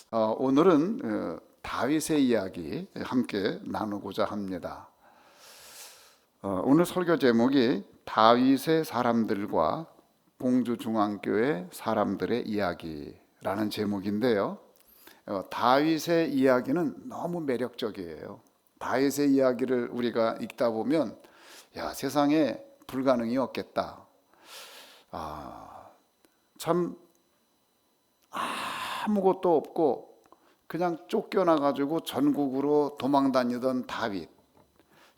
오늘은 다윗의 이야기 함께 나누고자 합니다. 오늘 설교 제목이 다윗의 사람들과 공주중앙교회 사람들의 이야기라는 제목인데요. 다윗의 이야기는 너무 매력적이에요. 다윗의 이야기를 우리가 읽다 보면 세상에 불가능이 없겠다. 참 아무것도 없고 그냥 쫓겨나가지고 전국으로 도망다니던 다윗,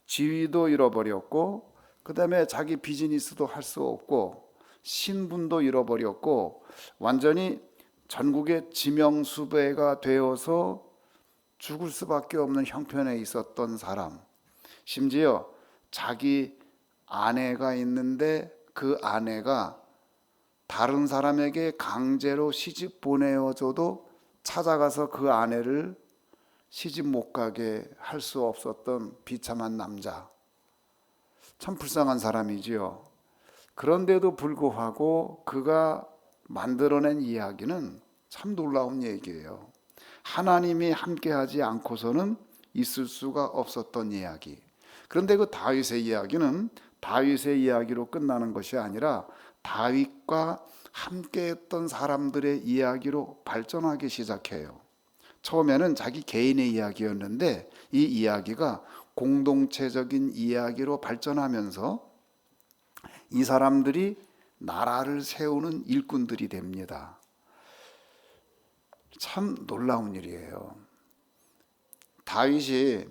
지위도 잃어버렸고 그 다음에 자기 비즈니스도 할 수 없고 신분도 잃어버렸고 완전히 전국의 지명수배가 되어서 죽을 수밖에 없는 형편에 있었던 사람, 심지어 자기 아내가 있는데 그 아내가 다른 사람에게 강제로 시집 보내어줘도 찾아가서 그 아내를 시집 못 가게 할 수 없었던 비참한 남자. 참 불쌍한 사람이지요. 그런데도 불구하고 그가 만들어낸 이야기는 참 놀라운 얘기예요. 하나님이 함께하지 않고서는 있을 수가 없었던 이야기. 그런데 그 다윗의 이야기는 다윗의 이야기로 끝나는 것이 아니라 다윗과 함께했던 사람들의 이야기로 발전하기 시작해요. 처음에는 자기 개인의 이야기였는데 이 이야기가 공동체적인 이야기로 발전하면서 이 사람들이 나라를 세우는 일꾼들이 됩니다. 참 놀라운 일이에요. 다윗이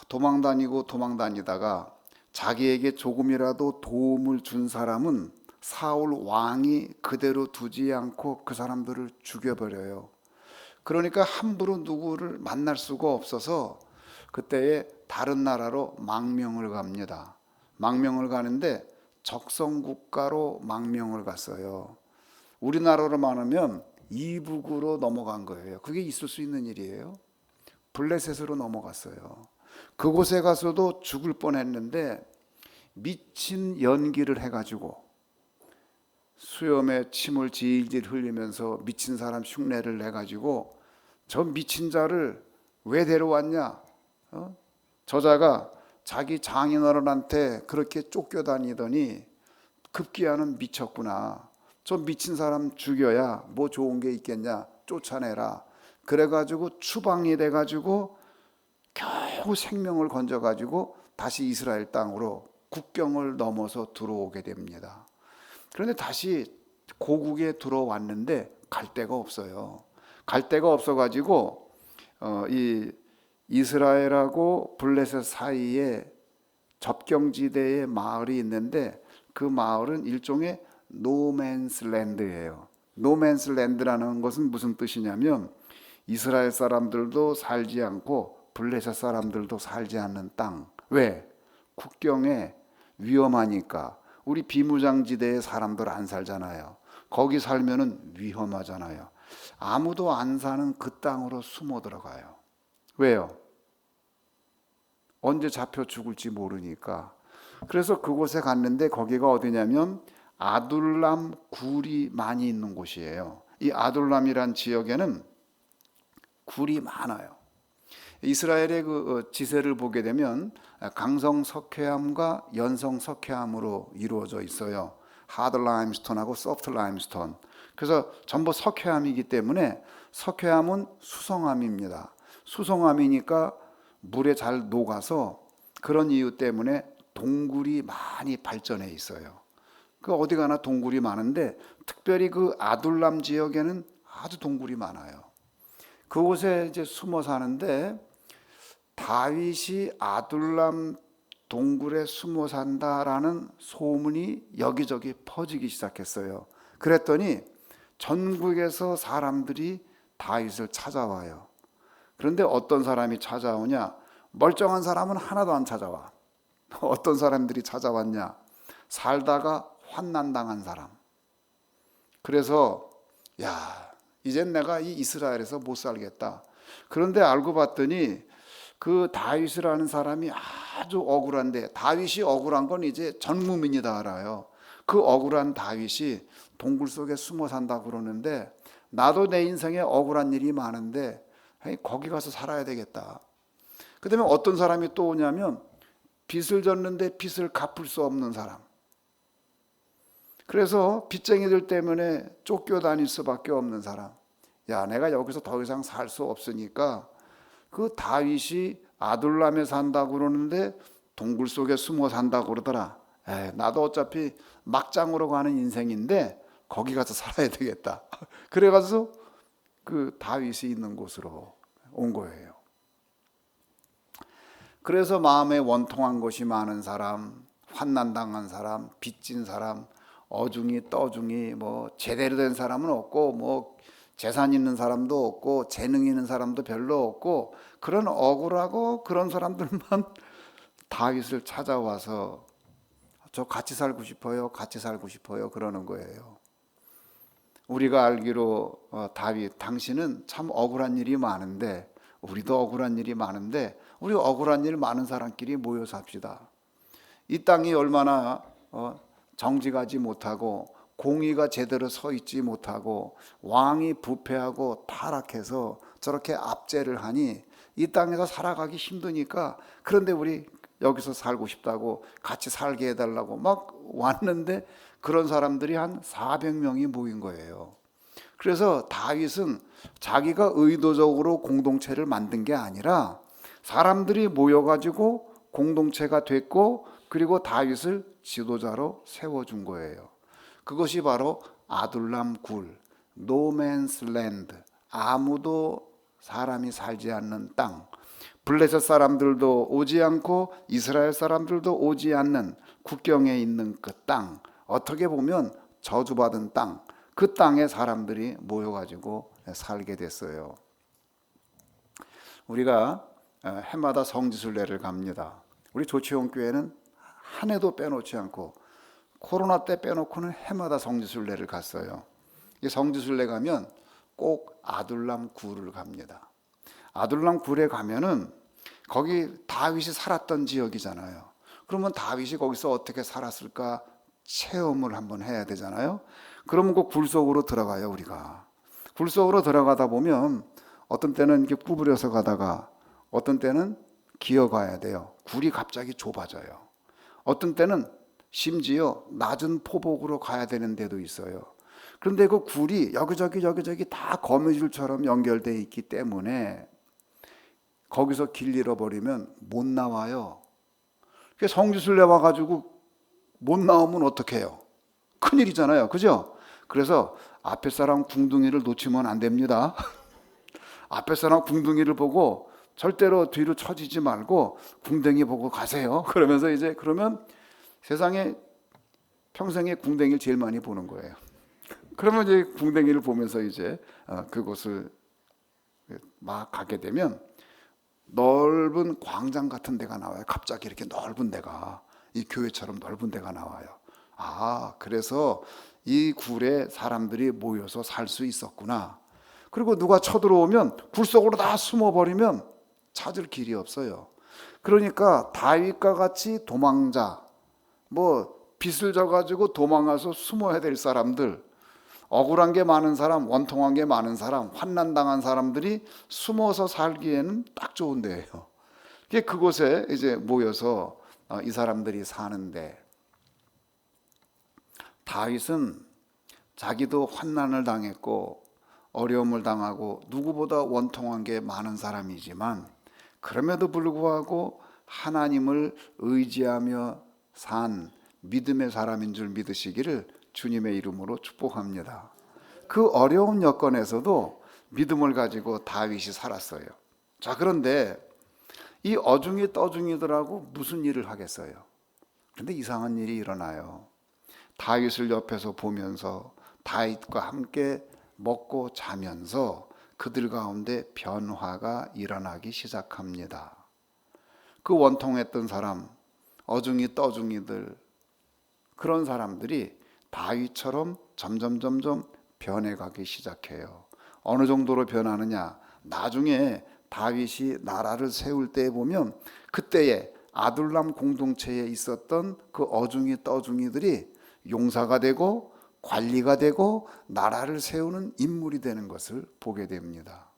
도망다니다가 자기에게 조금이라도 도움을 준 사람은 사울 왕이 그대로 두지 않고 그 사람들을 죽여버려요. 그러니까 함부로 누구를 만날 수가 없어서 그때에 다른 나라로 망명을 갑니다. 망명을 가는데 적성국가로 망명을 갔어요. 우리나라로 말하면 이북으로 넘어간 거예요. 그게 있을 수 있는 일이에요. 블레셋으로 넘어갔어요. 그곳에 가서도 죽을 뻔했는데 미친 연기를 해가지고 수염에 침을 질질 흘리면서 미친 사람 흉내를 내가지고 저 미친 자를 왜 데려왔냐? 저자가 자기 장인어른한테 그렇게 쫓겨다니더니 급기야는 미쳤구나. 저 미친 사람 죽여야 뭐 좋은 게 있겠냐? 쫓아내라. 그래가지고 추방이 돼가지고 겨우 생명을 건져가지고 다시 이스라엘 땅으로 국경을 넘어서 들어오게 됩니다. 그런데 다시 고국에 들어왔는데 갈 데가 없어요. 갈 데가 없어가지고 이 이스라엘하고 블레셋 사이에 접경지대에 마을이 있는데 그 마을은 일종의 노맨스 랜드예요. 노맨스 랜드라는 것은 무슨 뜻이냐면 이스라엘 사람들도 살지 않고 블레셋 사람들도 살지 않는 땅. 왜? 국경에 위험하니까. 우리 비무장지대에 사람들 안 살잖아요. 거기 살면은 위험하잖아요. 아무도 안 사는 그 땅으로 숨어 들어가요. 왜요? 언제 잡혀 죽을지 모르니까. 그래서 그곳에 갔는데 거기가 어디냐면 아둘람 굴이 많이 있는 곳이에요. 이 아둘람이란 지역에는 굴이 많아요. 이스라엘의 그 지세를 보게 되면 강성 석회암과 연성 석회암으로 이루어져 있어요. 하드 라임스톤하고 소프트 라임스톤. 그래서 전부 석회암이기 때문에 석회암은 수성암입니다. 수성암이니까 물에 잘 녹아서 그런 이유 때문에 동굴이 많이 발전해 있어요. 그 어디 가나 동굴이 많은데 특별히 그 아둘람 지역에는 아주 동굴이 많아요. 그곳에 이제 숨어 사는데 다윗이 아둘람 동굴에 숨어 산다라는 소문이 여기저기 퍼지기 시작했어요. 그랬더니 전국에서 사람들이 다윗을 찾아와요. 그런데 어떤 사람이 찾아오냐? 멀쩡한 사람은 하나도 안 찾아와. 어떤 사람들이 찾아왔냐? 살다가 환난당한 사람. 그래서 이젠 내가 이 이스라엘에서 못 살겠다. 그런데 알고 봤더니 그 다윗이라는 사람이 아주 억울한데, 다윗이 억울한 건 이제 전 국민이 다 알아요. 그 억울한 다윗이 동굴 속에 숨어 산다고 그러는데 나도 내 인생에 억울한 일이 많은데 거기 가서 살아야 되겠다. 그 다음에 어떤 사람이 또 오냐면 빚을 졌는데 빚을 갚을 수 없는 사람. 그래서 빚쟁이들 때문에 쫓겨다닐 수밖에 없는 사람. 야, 내가 여기서 더 이상 살 수 없으니까 그 다윗이 아둘람에 산다고 그러는데 동굴 속에 숨어 산다고 그러더라. 나도 어차피 막장으로 가는 인생인데 거기 가서 살아야 되겠다. 그래가지고 그 다윗이 있는 곳으로 온 거예요. 그래서 마음에 원통한 것이 많은 사람, 환난당한 사람, 빚진 사람, 어중이 떠중이 뭐 제대로 된 사람은 없고 뭐 재산 있는 사람도 없고 재능 있는 사람도 별로 없고 그런 억울하고 그런 사람들만 다윗을 찾아와서 저 같이 살고 싶어요, 같이 살고 싶어요 그러는 거예요. 우리가 알기로 다윗 당신은 참 억울한 일이 많은데 우리도 억울한 일이 많은데 우리 억울한 일 많은 사람끼리 모여 삽시다. 이 땅이 얼마나 정직하지 못하고 공의가 제대로 서 있지 못하고 왕이 부패하고 타락해서 저렇게 압제를 하니 이 땅에서 살아가기 힘드니까 그런데 우리 여기서 살고 싶다고 같이 살게 해달라고 막 왔는데 그런 사람들이 한 400명이 모인 거예요. 그래서 다윗은 자기가 의도적으로 공동체를 만든 게 아니라 사람들이 모여가지고 공동체가 됐고 그리고 다윗을 지도자로 세워준 거예요. 그것이 바로 아둘람 굴, 노맨스 랜드, 아무도 사람이 살지 않는 땅, 블레셋 사람들도 오지 않고 이스라엘 사람들도 오지 않는 국경에 있는 그 땅, 어떻게 보면 저주받은 땅, 그 땅에 사람들이 모여가지고 살게 됐어요. 우리가 해마다 성지순례를 갑니다. 우리 조치용 교회는 한 해도 빼놓지 않고 코로나 때 빼놓고는 해마다 성지순례를 갔어요. 이 성지순례 가면 꼭 아둘람 굴을 갑니다. 아둘람 굴에 가면은 거기 다윗이 살았던 지역이잖아요. 그러면 다윗이 거기서 어떻게 살았을까 체험을 한번 해야 되잖아요. 그러면 그 굴 속으로 들어가요, 우리가. 굴 속으로 들어가다 보면 어떤 때는 이렇게 구부려서 가다가 어떤 때는 기어가야 돼요. 굴이 갑자기 좁아져요. 어떤 때는 심지어 낮은 포복으로 가야 되는 데도 있어요. 그런데 그 굴이 여기저기 다 거미줄처럼 연결되어 있기 때문에 거기서 길 잃어버리면 못 나와요. 성지순례 와가지고 못 나오면 어떡해요? 큰일이잖아요. 그죠? 그래서 앞에 사람 궁둥이를 놓치면 안 됩니다. 앞에 사람 궁둥이를 보고 절대로 뒤로 처지지 말고 궁뎅이 보고 가세요. 그러면서 이제 그러면 세상에 평생에 궁뎅이를 제일 많이 보는 거예요. 그러면 이제 궁뎅이를 보면서 이제 그곳을 막 가게 되면 넓은 광장 같은 데가 나와요. 갑자기 이렇게 넓은 데가 이 교회처럼 넓은 데가 나와요. 그래서 이 굴에 사람들이 모여서 살 수 있었구나. 그리고 누가 쳐들어오면 굴 속으로 다 숨어버리면 찾을 길이 없어요. 그러니까 다윗과 같이 도망자, 빚을 져가지고 도망가서 숨어야 될 사람들, 억울한 게 많은 사람, 원통한 게 많은 사람, 환난당한 사람들이 숨어서 살기에는 딱 좋은 데예요. 그곳에 이제 모여서 이 사람들이 사는데 다윗은 자기도 환난을 당했고 어려움을 당하고 누구보다 원통한 게 많은 사람이지만 그럼에도 불구하고 하나님을 의지하며 산 믿음의 사람인 줄 믿으시기를 주님의 이름으로 축복합니다. 그 어려운 여건에서도 믿음을 가지고 다윗이 살았어요. 자, 그런데 이 어중이 떠중이들하고 무슨 일을 하겠어요? 그런데 이상한 일이 일어나요. 다윗을 옆에서 보면서 다윗과 함께 먹고 자면서 그들 가운데 변화가 일어나기 시작합니다. 그 원통했던 사람, 어중이 떠중이들, 그런 사람들이 다윗처럼 점점 변해가기 시작해요. 어느 정도로 변하느냐? 나중에 다윗이 나라를 세울 때 보면 그때에 아둘람 공동체에 있었던 그 어중이 떠중이들이 용사가 되고 관리가 되고 나라를 세우는 인물이 되는 것을 보게 됩니다.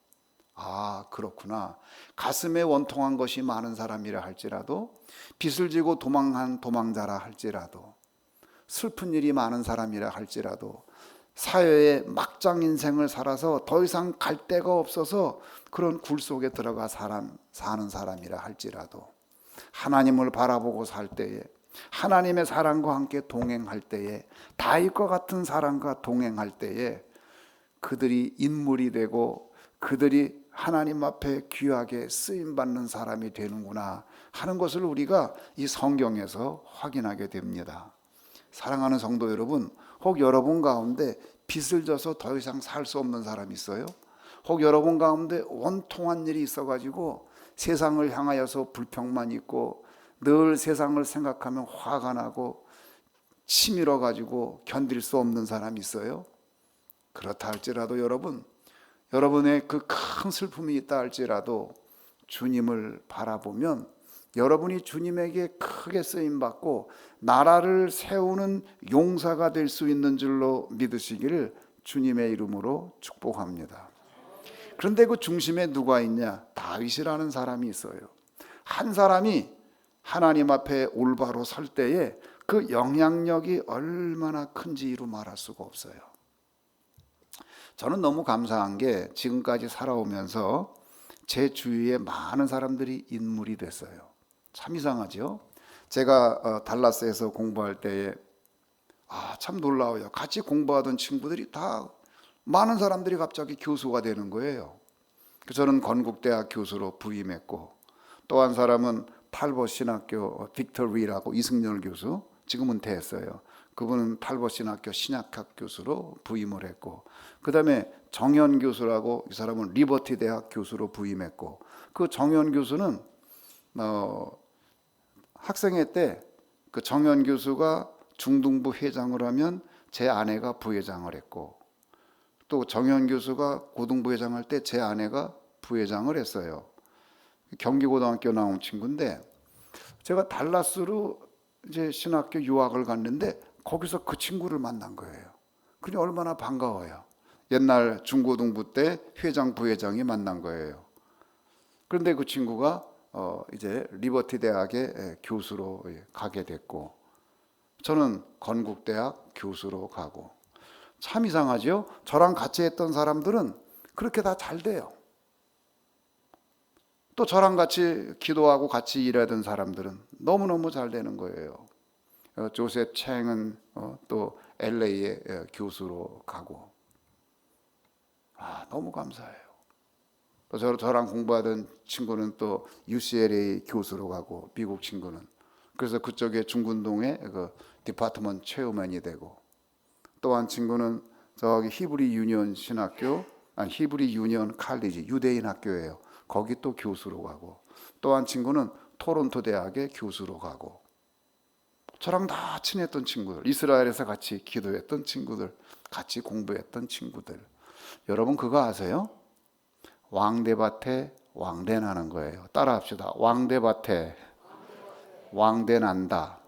아, 그렇구나. 가슴에 원통한 것이 많은 사람이라 할지라도, 빚을 지고 도망한 도망자라 할지라도, 슬픈 일이 많은 사람이라 할지라도, 사회의 막장 인생을 살아서 더 이상 갈 데가 없어서 그런 굴 속에 들어가 사는 사람이라 할지라도, 하나님을 바라보고 살 때에, 하나님의 사랑과 함께 동행할 때에, 다윗과 같은 사랑과 동행할 때에 그들이 인물이 되고 그들이 하나님 앞에 귀하게 쓰임받는 사람이 되는구나 하는 것을 우리가 이 성경에서 확인하게 됩니다. 사랑하는 성도 여러분, 혹 여러분 가운데 빚을 져서 더 이상 살 수 없는 사람이 있어요? 혹 여러분 가운데 원통한 일이 있어가지고 세상을 향하여서 불평만 있고 늘 세상을 생각하면 화가 나고 치밀어 가지고 견딜 수 없는 사람이 있어요? 그렇다 할지라도 여러분의 그 큰 슬픔이 있다 할지라도 주님을 바라보면 여러분이 주님에게 크게 쓰임받고 나라를 세우는 용사가 될 수 있는 줄로 믿으시기를 주님의 이름으로 축복합니다. 그런데 그 중심에 누가 있냐? 다윗이라는 사람이 있어요. 한 사람이 하나님 앞에 올바로 설 때에 그 영향력이 얼마나 큰지 이루 말할 수가 없어요. 저는 너무 감사한 게 지금까지 살아오면서 제 주위에 많은 사람들이 인물이 됐어요. 참 이상하죠? 제가 달라스에서 공부할 때에 참 놀라워요. 같이 공부하던 친구들이 다 많은 사람들이 갑자기 교수가 되는 거예요. 저는 건국대학 교수로 부임했고, 또 한 사람은 탈버 신학교 빅터 리라고 이승열 교수, 지금은 됐어요. 그분은 탈버 신학교 신약학 교수로 부임을 했고, 그 다음에 정현 교수라고, 이 사람은 리버티 대학 교수로 부임했고, 그 정현 교수는 학생회 때 그 정현 교수가 중등부 회장을 하면 제 아내가 부회장을 했고, 또 정현 교수가 고등부 회장할 때 제 아내가 부회장을 했어요. 경기고등학교 나온 친구인데, 제가 달라스로 이제 신학교 유학을 갔는데 거기서 그 친구를 만난 거예요. 그게 얼마나 반가워요. 옛날 중고등부 때 회장 부회장이 만난 거예요. 그런데 그 친구가 이제 리버티 대학의 교수로 가게 됐고, 저는 건국대학 교수로 가고. 참 이상하죠? 저랑 같이 했던 사람들은 그렇게 다 잘 돼요. 또 저랑 같이 기도하고 같이 일하던 사람들은 너무너무 잘 되는 거예요. 조셉 챙은 또 LA의 교수로 가고. 너무 감사해요. 또 저랑 공부하던 친구는 또 UCLA 교수로 가고, 미국 친구는. 그래서 그쪽에 중군동에 그 디파트먼트 체어맨이 되고, 또 한 친구는 저기 히브리 유니온 신학교, 히브리 유니온 칼리지, 유대인 학교예요. 거기 또 교수로 가고, 또 한 친구는 토론토 대학의 교수로 가고, 저랑 다 친했던 친구들, 이스라엘에서 같이 기도했던 친구들, 같이 공부했던 친구들. 여러분 그거 아세요? 왕대밭에 왕대나는 거예요. 따라합시다. 왕대밭에 왕대난다.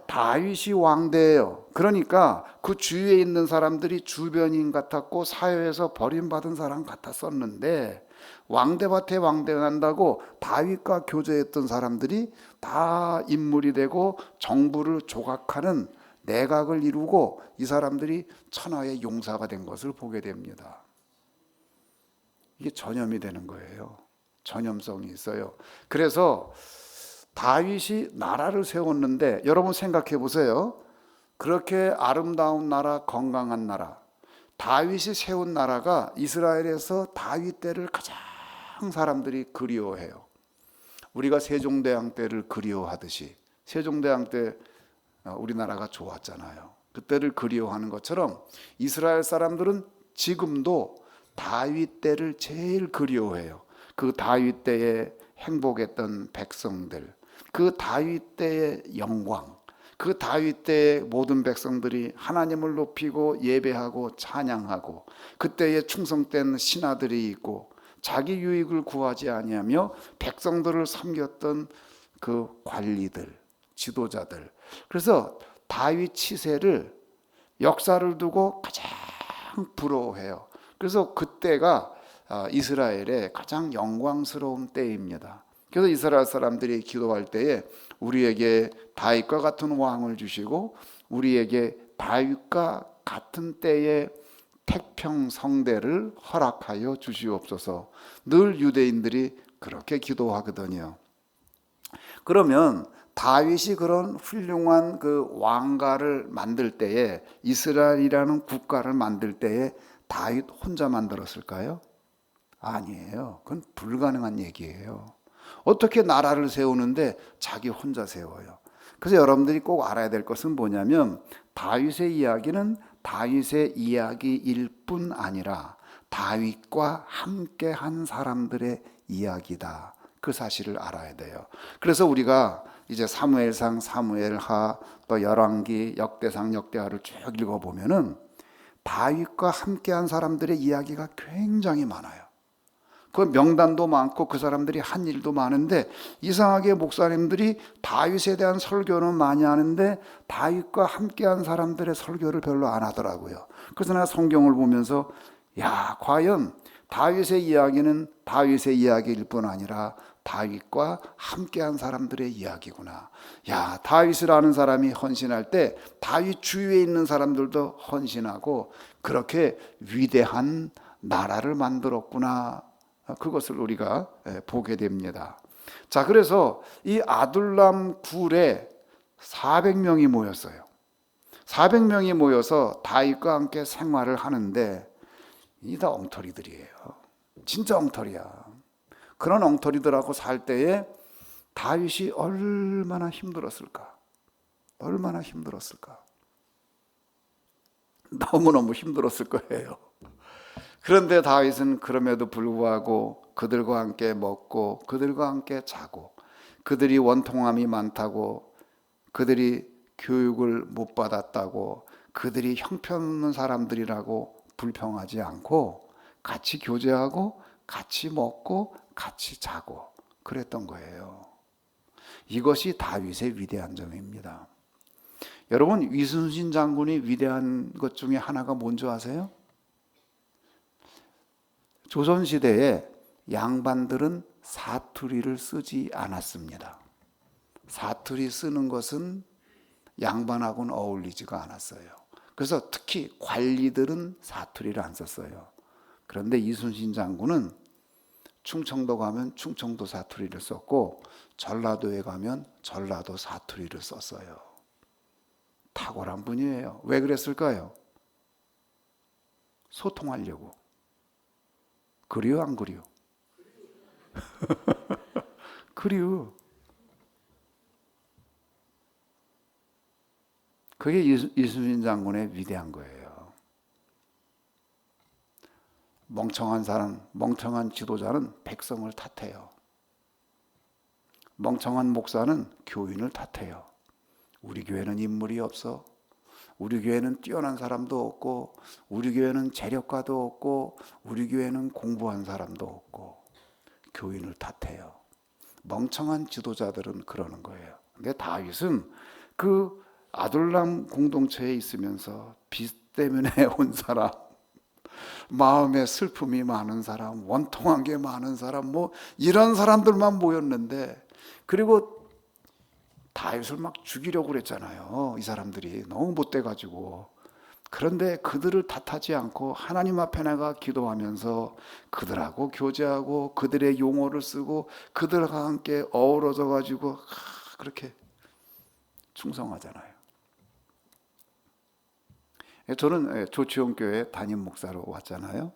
다윗이 왕대예요. 그러니까 그 주위에 있는 사람들이 주변인 같았고 사회에서 버림받은 사람 같았었는데, 왕대밭에 왕대난다고 다윗과 교제했던 사람들이 다 인물이 되고 정부를 조각하는 내각을 이루고 이 사람들이 천하의 용사가 된 것을 보게 됩니다. 이게 전염이 되는 거예요. 전염성이 있어요. 그래서 다윗이 나라를 세웠는데, 여러분 생각해 보세요. 그렇게 아름다운 나라, 건강한 나라, 다윗이 세운 나라가 이스라엘에서 다윗 때를 가장 사람들이 그리워해요. 우리가 세종대왕 때를 그리워하듯이, 세종대왕 때 우리나라가 좋았잖아요. 그때를 그리워하는 것처럼 이스라엘 사람들은 지금도 다윗 때를 제일 그리워해요. 그 다윗 때에 행복했던 백성들, 그 다윗 때의 영광, 그 다윗 때의 모든 백성들이 하나님을 높이고 예배하고 찬양하고, 그때에 충성된 신하들이 있고 자기 유익을 구하지 아니하며 백성들을 섬겼던 그 관리들, 지도자들. 그래서 다윗 치세를 역사를 두고 가장 부러워해요. 그래서 그때가 이스라엘의 가장 영광스러운 때입니다. 그래서 이스라엘 사람들이 기도할 때에 우리에게 다윗과 같은 왕을 주시고 우리에게 다윗과 같은 때에 태평성대를 허락하여 주시옵소서. 늘 유대인들이 그렇게 기도하거든요. 그러면 다윗이 그런 훌륭한 그 왕가를 만들 때에, 이스라엘이라는 국가를 만들 때에 다윗 혼자 만들었을까요? 아니에요. 그건 불가능한 얘기예요. 어떻게 나라를 세우는데 자기 혼자 세워요. 그래서 여러분들이 꼭 알아야 될 것은 뭐냐면, 다윗의 이야기는 다윗의 이야기일 뿐 아니라 다윗과 함께 한 사람들의 이야기다. 그 사실을 알아야 돼요. 그래서 우리가 이제 사무엘상, 사무엘하, 또 열왕기, 역대상, 역대하를 쭉 읽어보면은 다윗과 함께 한 사람들의 이야기가 굉장히 많아요. 그 명단도 많고 그 사람들이 한 일도 많은데, 이상하게 목사님들이 다윗에 대한 설교는 많이 하는데 다윗과 함께한 사람들의 설교를 별로 안 하더라고요. 그래서 내가 성경을 보면서 야, 과연 다윗의 이야기는 다윗의 이야기일 뿐 아니라 다윗과 함께한 사람들의 이야기구나. 야, 다윗을 아는 사람이 헌신할 때 다윗 주위에 있는 사람들도 헌신하고 그렇게 위대한 나라를 만들었구나. 그것을 우리가 보게 됩니다. 자, 그래서 이 아둘람 굴에 400명이 모였어요. 400명이 모여서 다윗과 함께 생활을 하는데 이 다 엉터리들이에요. 진짜 엉터리야. 그런 엉터리들하고 살 때에 다윗이 얼마나 힘들었을까? 얼마나 힘들었을까? 너무너무 힘들었을 거예요. 그런데 다윗은 그럼에도 불구하고 그들과 함께 먹고 그들과 함께 자고, 그들이 원통함이 많다고, 그들이 교육을 못 받았다고, 그들이 형편없는 사람들이라고 불평하지 않고 같이 교제하고 같이 먹고 같이 자고 그랬던 거예요. 이것이 다윗의 위대한 점입니다. 여러분, 이순신 장군이 위대한 것 중에 하나가 뭔지 아세요? 조선시대에 양반들은 사투리를 쓰지 않았습니다. 사투리 쓰는 것은 양반하고는 어울리지가 않았어요. 그래서 특히 관리들은 사투리를 안 썼어요. 그런데 이순신 장군은 충청도 가면 충청도 사투리를 썼고 전라도에 가면 전라도 사투리를 썼어요. 탁월한 분이에요. 왜 그랬을까요? 소통하려고. 그리워 안 그리워? 그리워. 그게 이순신 장군의 위대한 거예요. 멍청한 사람, 멍청한 지도자는 백성을 탓해요. 멍청한 목사는 교인을 탓해요. 우리 교회는 인물이 없어. 우리 교회는 뛰어난 사람도 없고, 우리 교회는 재력가도 없고, 우리 교회는 공부한 사람도 없고, 교인을 탓해요. 멍청한 지도자들은 그러는 거예요. 근데 다윗은 그 아둘람 공동체에 있으면서 빚 때문에 온 사람, 마음에 슬픔이 많은 사람, 원통한 게 많은 사람, 뭐 이런 사람들만 모였는데, 그리고 다윗을 막 죽이려고 그랬잖아요. 이 사람들이 너무 못돼가지고. 그런데 그들을 탓하지 않고 하나님 앞에 내가 기도하면서 그들하고 교제하고 그들의 용어를 쓰고 그들과 함께 어우러져 가지고 그렇게 충성하잖아요. 저는 조치원교회 담임 목사로 왔잖아요.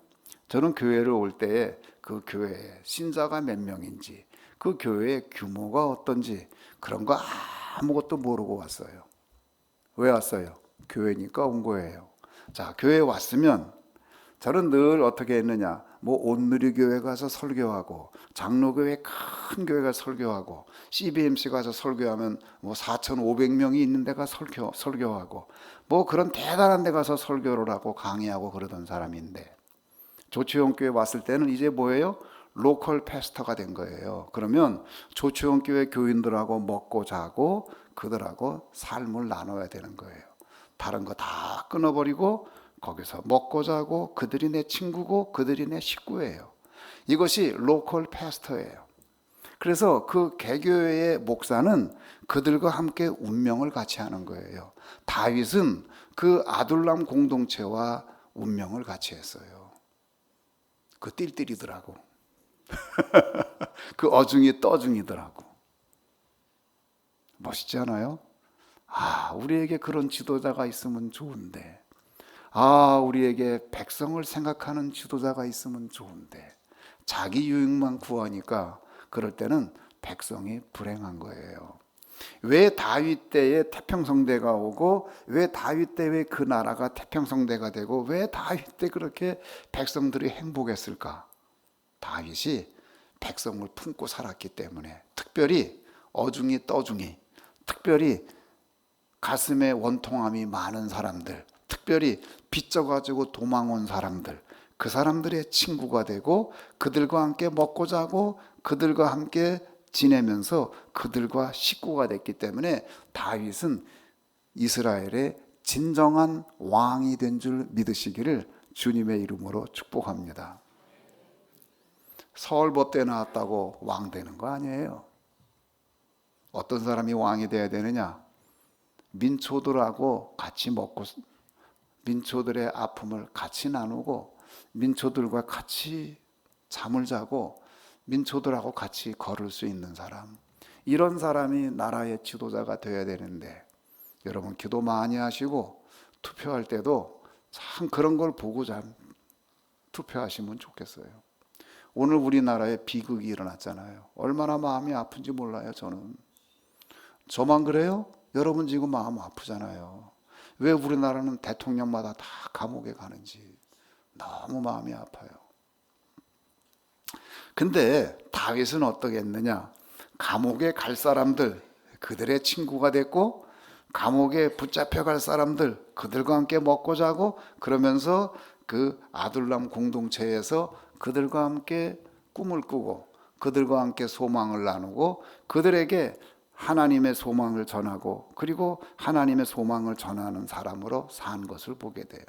저는 교회를 올 때에 그 교회에 신자가 몇 명인지, 그 교회의 규모가 어떤지 그런 거 아무것도 모르고 왔어요. 왜 왔어요? 교회니까 온 거예요. 자, 교회에 왔으면 저는 늘 어떻게 했느냐, 뭐 온누리교회 가서 설교하고, 장로교회 큰 교회 가서 설교하고, CBMC 가서 설교하면 뭐 4,500명이 있는 데 가서 설교하고, 뭐 그런 대단한 데 가서 설교를 하고 강의하고 그러던 사람인데, 조치원교회 왔을 때는 이제 뭐예요? 로컬 패스터가 된 거예요. 그러면 조치원교회 교인들하고 먹고 자고 그들하고 삶을 나눠야 되는 거예요. 다른 거 다 끊어버리고 거기서 먹고 자고 그들이 내 친구고 그들이 내 식구예요. 이것이 로컬 패스터예요. 그래서 그 개교회의 목사는 그들과 함께 운명을 같이 하는 거예요. 다윗은 그 아둘람 공동체와 운명을 같이 했어요. 그 띨띨이더라고. 그 어중이 떠중이더라고. 멋있지 않아요? 아, 우리에게 그런 지도자가 있으면 좋은데. 아, 우리에게 백성을 생각하는 지도자가 있으면 좋은데. 자기 유익만 구하니까 그럴 때는 백성이 불행한 거예요. 왜 다윗 때에 태평성대가 오고 왜 다윗 때에 그 나라가 태평성대가 되고 왜 다윗 때 그렇게 백성들이 행복했을까? 다윗이 백성을 품고 살았기 때문에, 특별히 어중이 떠중이, 특별히 가슴에 원통함이 많은 사람들, 특별히 빚져가지고 도망 온 사람들, 그 사람들의 친구가 되고 그들과 함께 먹고 자고 그들과 함께 지내면서 그들과 식구가 됐기 때문에 다윗은 이스라엘의 진정한 왕이 된 줄 믿으시기를 주님의 이름으로 축복합니다. 서울법대 나왔다고 왕 되는 거 아니에요. 어떤 사람이 왕이 돼야 되느냐? 민초들하고 같이 먹고 민초들의 아픔을 같이 나누고 민초들과 같이 잠을 자고 민초들하고 같이 걸을 수 있는 사람, 이런 사람이 나라의 지도자가 되어야 되는데, 여러분 기도 많이 하시고 투표할 때도 참 그런 걸 보고 잘 투표하시면 좋겠어요. 오늘 우리나라에 비극이 일어났잖아요. 얼마나 마음이 아픈지 몰라요. 저만 그래요? 여러분 지금 마음 아프잖아요. 왜 우리나라는 대통령마다 다 감옥에 가는지 너무 마음이 아파요. 근데 다윗은 어떻게 했느냐? 감옥에 갈 사람들, 그들의 친구가 됐고, 감옥에 붙잡혀 갈 사람들, 그들과 함께 먹고 자고, 그러면서 그 아둘람 공동체에서 그들과 함께 꿈을 꾸고, 그들과 함께 소망을 나누고, 그들에게 하나님의 소망을 전하고, 그리고 하나님의 소망을 전하는 사람으로 산 것을 보게 돼요.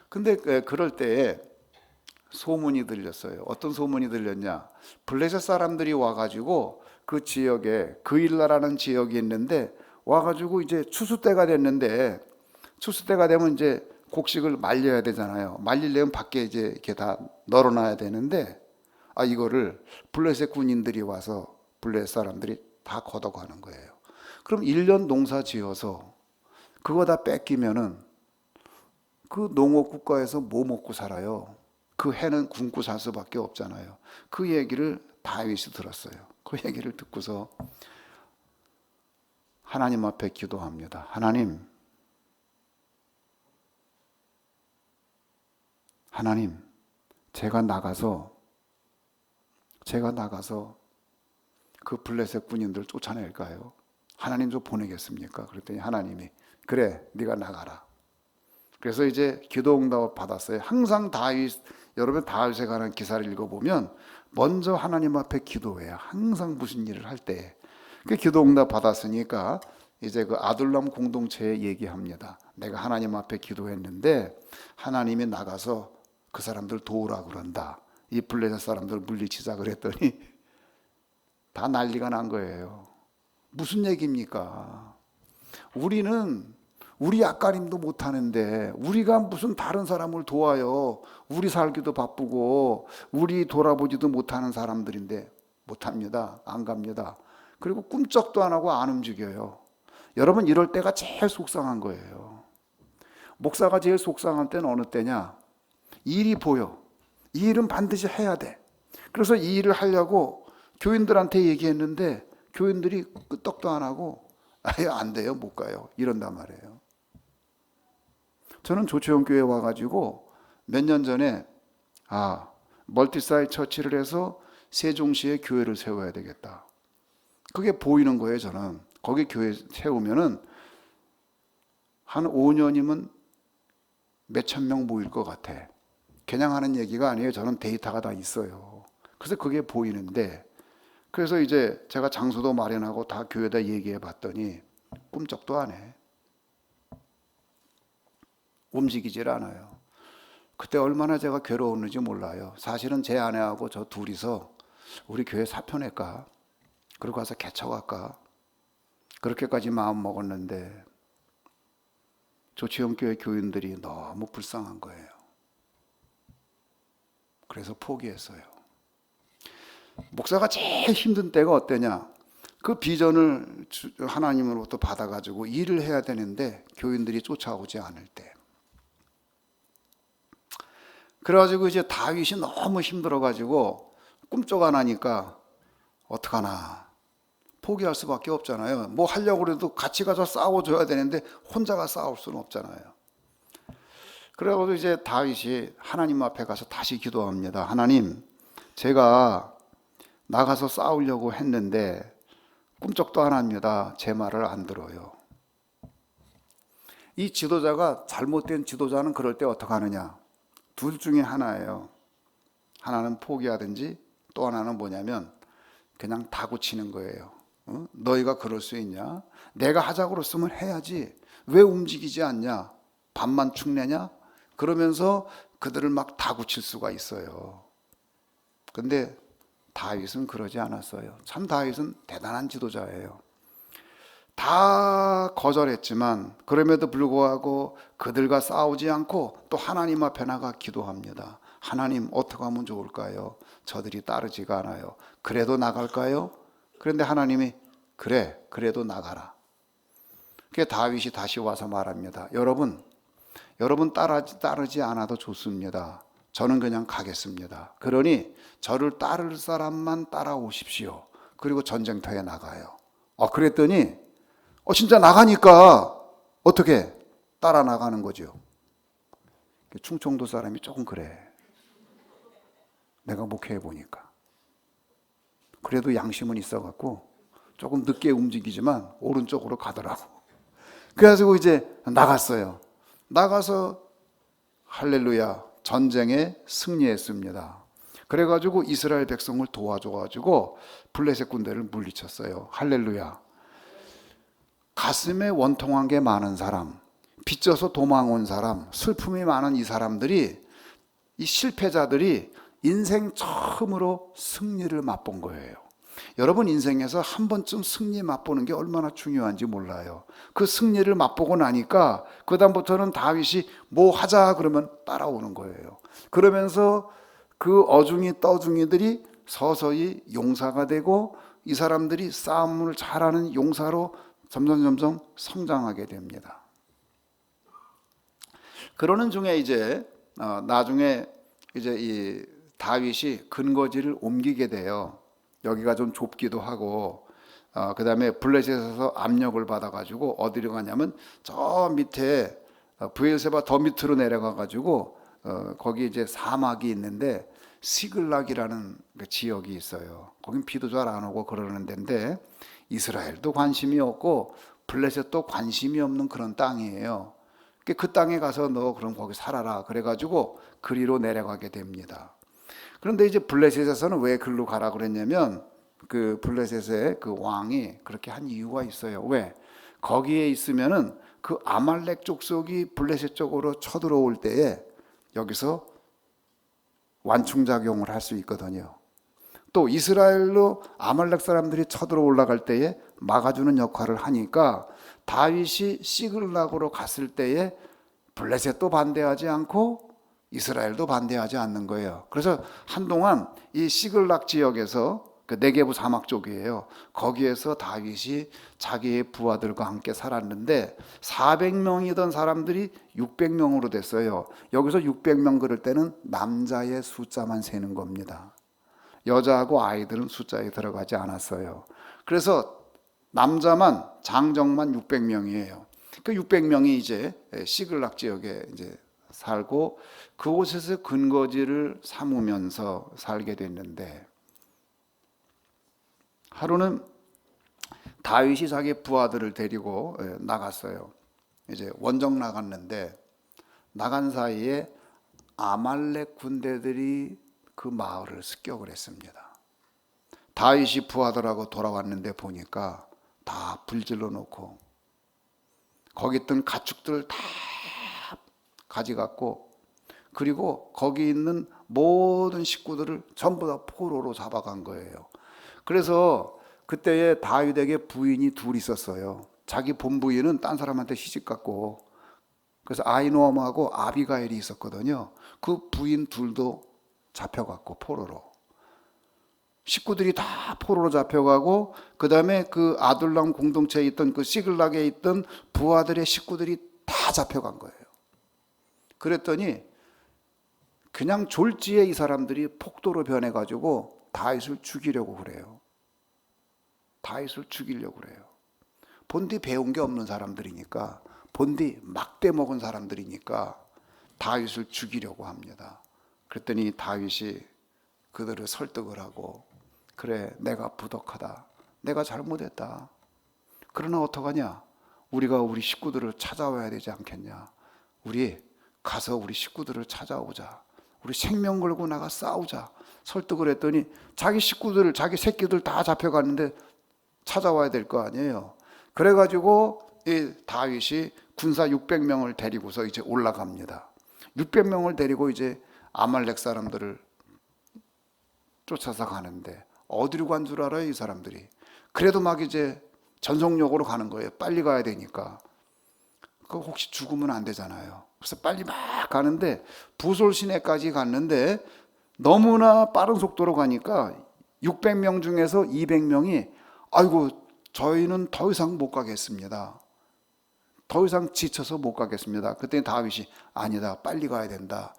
근데 그럴 때에 소문이 들렸어요. 어떤 소문이 들렸냐? 블레셋 사람들이 와가지고 그 지역에, 그일라라는 지역이 있는데 와가지고 이제 추수 때가 됐는데, 추수 때가 되면 이제 곡식을 말려야 되잖아요. 말리려면 밖에 이제 이렇게 다 널어놔야 되는데, 이거를 블레셋 군인들이 와서 블레셋 사람들이 다 걷어가는 거예요. 그럼 1년 농사 지어서 그거 다 뺏기면은 그 농업 국가에서 뭐 먹고 살아요? 그 해는 굶고 살 수밖에 없잖아요. 그 얘기를 다윗이 들었어요. 그 얘기를 듣고서 하나님 앞에 기도합니다. 하나님, 제가 나가서 그 블레셋 군인들 쫓아낼까요? 하나님 좀 보내겠습니까? 그랬더니 하나님이, 그래, 네가 나가라. 그래서 이제 기도 응답을 받았어요. 항상 여러분 다윗에 관한 기사를 읽어보면 먼저 하나님 앞에 기도해야, 항상 무슨 일을 할 때. 그 기도 응답 받았으니까 이제 그 아둘람 공동체에 얘기합니다. 내가 하나님 앞에 기도했는데 하나님이 나가서 그 사람들 도우라 그런다. 이 블레셋 사람들 물리치자 그랬더니 다 난리가 난 거예요. 무슨 얘기입니까? 우리 앞가림도 못하는데 우리가 무슨 다른 사람을 도와요. 우리 살기도 바쁘고 우리 돌아보지도 못하는 사람들인데 못합니다. 안 갑니다. 그리고 꿈쩍도 안 하고 안 움직여요. 여러분 이럴 때가 제일 속상한 거예요. 목사가 제일 속상한 때는 어느 때냐? 일이 보여. 이 일은 반드시 해야 돼. 그래서 이 일을 하려고 교인들한테 얘기했는데 교인들이 끄떡도 안 하고 안 돼요, 못 가요. 이런단 말이에요. 저는 조치원 교회 와가지고 몇 년 전에 멀티사이트 처치를 해서 세종시에 교회를 세워야 되겠다. 그게 보이는 거예요. 저는 거기 교회 세우면은 한 5년이면 몇천 명 모일 것 같아. 그냥 하는 얘기가 아니에요. 저는 데이터가 다 있어요. 그래서 그게 보이는데, 그래서 이제 제가 장소도 마련하고 다 교회에다 얘기해 봤더니 꿈쩍도 안 해. 움직이질 않아요. 그때 얼마나 제가 괴로웠는지 몰라요. 사실은 제 아내하고 저 둘이서 우리 교회 사표 낼까? 그러고 가서 개척할까? 그렇게까지 마음 먹었는데 조치영 교회 교인들이 너무 불쌍한 거예요. 그래서 포기했어요. 목사가 제일 힘든 때가 어때냐? 그 비전을 하나님으로부터 받아가지고 일을 해야 되는데 교인들이 쫓아오지 않을 때. 그래가지고 이제 다윗이 너무 힘들어가지고 꿈쩍 안 하니까 어떡하나 포기할 수밖에 없잖아요. 뭐 하려고 해도 같이 가서 싸워줘야 되는데 혼자가 싸울 수는 없잖아요. 그래가지고 이제 다윗이 하나님 앞에 가서 다시 기도합니다. 하나님, 제가 나가서 싸우려고 했는데 꿈쩍도 안 합니다. 제 말을 안 들어요. 이 지도자가, 잘못된 지도자는 그럴 때 어떻게 하느냐? 둘 중에 하나예요. 하나는 포기하든지 또 하나는 뭐냐면 그냥 다구치는 거예요. 너희가 그럴 수 있냐? 내가 하자고 그랬으면 해야지. 왜 움직이지 않냐? 밥만 축내냐? 그러면서 그들을 막 다구칠 수가 있어요. 근데 다윗은 그러지 않았어요. 참 다윗은 대단한 지도자예요. 다 거절했지만 그럼에도 불구하고 그들과 싸우지 않고 또 하나님 앞에 나가 기도합니다. 하나님, 어떻게 하면 좋을까요? 저들이 따르지가 않아요. 그래도 나갈까요? 그런데 하나님이 그래, 그래도 나가라. 그게 다윗이 다시 와서 말합니다. 여러분 따르지 않아도 좋습니다. 저는 그냥 가겠습니다. 그러니 저를 따를 사람만 따라오십시오. 그리고 전쟁터에 나가요. 그랬더니 진짜 나가니까 어떻게 따라 나가는 거죠. 충청도 사람이 조금 그래. 내가 목회해 보니까. 그래도 양심은 있어갖고 조금 늦게 움직이지만 오른쪽으로 가더라고. 그래가지고 이제 나갔어요. 나가서 할렐루야, 전쟁에 승리했습니다. 그래가지고 이스라엘 백성을 도와줘가지고 블레셋 군대를 물리쳤어요. 할렐루야. 가슴에 원통한 게 많은 사람, 빚져서 도망 온 사람, 슬픔이 많은 이 사람들이, 이 실패자들이 인생 처음으로 승리를 맛본 거예요. 여러분 인생에서 한 번쯤 승리 맛보는 게 얼마나 중요한지 몰라요. 그 승리를 맛보고 나니까 그 다음부터는 다윗이 뭐 하자 그러면 따라오는 거예요. 그러면서 그 어중이 떠중이들이 서서히 용사가 되고 이 사람들이 싸움을 잘하는 용사로 점점 성장하게 됩니다. 그러는 중에 이제 나중에 이제 이 다윗이 근거지를 옮기게 돼요. 여기가 좀 좁기도 하고 그 다음에 블레셋에서 압력을 받아가지고 어디로 가냐면 저 밑에 브엘세바 더 밑으로 내려가가지고 거기 이제 사막이 있는데 시글락이라는 그 지역이 있어요. 거긴 비도 잘 안 오고 그러는 데인데 이스라엘도 관심이 없고 블레셋도 관심이 없는 그런 땅이에요. 그 땅에 가서 너 그럼 거기 살아라 그래가지고 그리로 내려가게 됩니다. 그런데 이제 블레셋에서는 왜 글로 가라 그랬냐면 그 블레셋의 그 왕이 그렇게 한 이유가 있어요. 왜? 거기에 있으면은 그 아말렉 족속이 블레셋 쪽으로 쳐들어올 때에 여기서 완충작용을 할 수 있거든요. 또 이스라엘로 아말렉 사람들이 쳐들어 올라갈 때에 막아주는 역할을 하니까 다윗이 시글락으로 갔을 때에 블레셋도 반대하지 않고 이스라엘도 반대하지 않는 거예요. 그래서 한동안 이 시글락 지역에서 그 네게부 사막 쪽이에요. 거기에서 다윗이 자기의 부하들과 함께 살았는데 400명이던 사람들이 600명으로 됐어요. 여기서 600명 그럴 때는 남자의 숫자만 세는 겁니다. 여자하고 아이들은 숫자에 들어가지 않았어요. 그래서 남자만 장정만 600명이에요. 그 600명이 이제 시글락 지역에 이제 살고 그곳에서 근거지를 삼으면서 살게 됐는데 하루는 다윗이 자기 부하들을 데리고 나갔어요. 이제 원정 나갔는데 나간 사이에 아말렉 군대들이 그 마을을 습격을 했습니다. 다윗이 부하들하고 돌아왔는데 보니까 다 불질러 놓고 거기 있던 가축들 다 가져갔고, 그리고 거기 있는 모든 식구들을 전부 다 포로로 잡아간 거예요. 그래서 그때에 다윗에게 부인이 둘 있었어요. 자기 본부인은 딴 사람한테 시집갔고, 그래서 아히노암하고 아비가일이 있었거든요. 그 부인 둘도 잡혀갔고, 포로로. 식구들이 다 포로로 잡혀가고, 그 다음에 그 아둘람 공동체에 있던 그 시글락에 있던 부하들의 식구들이 다 잡혀간 거예요. 그랬더니 그냥 졸지에 이 사람들이 폭도로 변해가지고 다윗을 죽이려고 그래요. 다윗을 죽이려고 그래요. 본디 배운 게 없는 사람들이니까, 본디 막대 먹은 사람들이니까 다윗을 죽이려고 합니다. 그랬더니 다윗이 그들을 설득을 하고, 그래, 내가 부덕하다, 내가 잘못했다. 그러나 어떡하냐, 우리가 우리 식구들을 찾아와야 되지 않겠냐. 우리 가서 우리 식구들을 찾아오자. 우리 생명 걸고 나가 싸우자. 설득을 했더니 자기 식구들, 자기 새끼들 다 잡혀갔는데 찾아와야 될 거 아니에요. 그래가지고 이 다윗이 군사 600명을 데리고서 이제 올라갑니다. 600명을 데리고 이제 아말렉 사람들을 쫓아서 가는데, 어디로 간 줄 알아요, 이 사람들이? 그래도 막 이제 전속력으로 가는 거예요. 빨리 가야 되니까. 그 혹시 죽으면 안 되잖아요. 그래서 빨리 막 가는데 부솔 시내까지 갔는데 너무나 빠른 속도로 가니까 600명 중에서 200명이 아이고, 저희는 더 이상 못 가겠습니다. 더 이상 지쳐서 못 가겠습니다. 그때 다윗이 아니다, 빨리 가야 된다.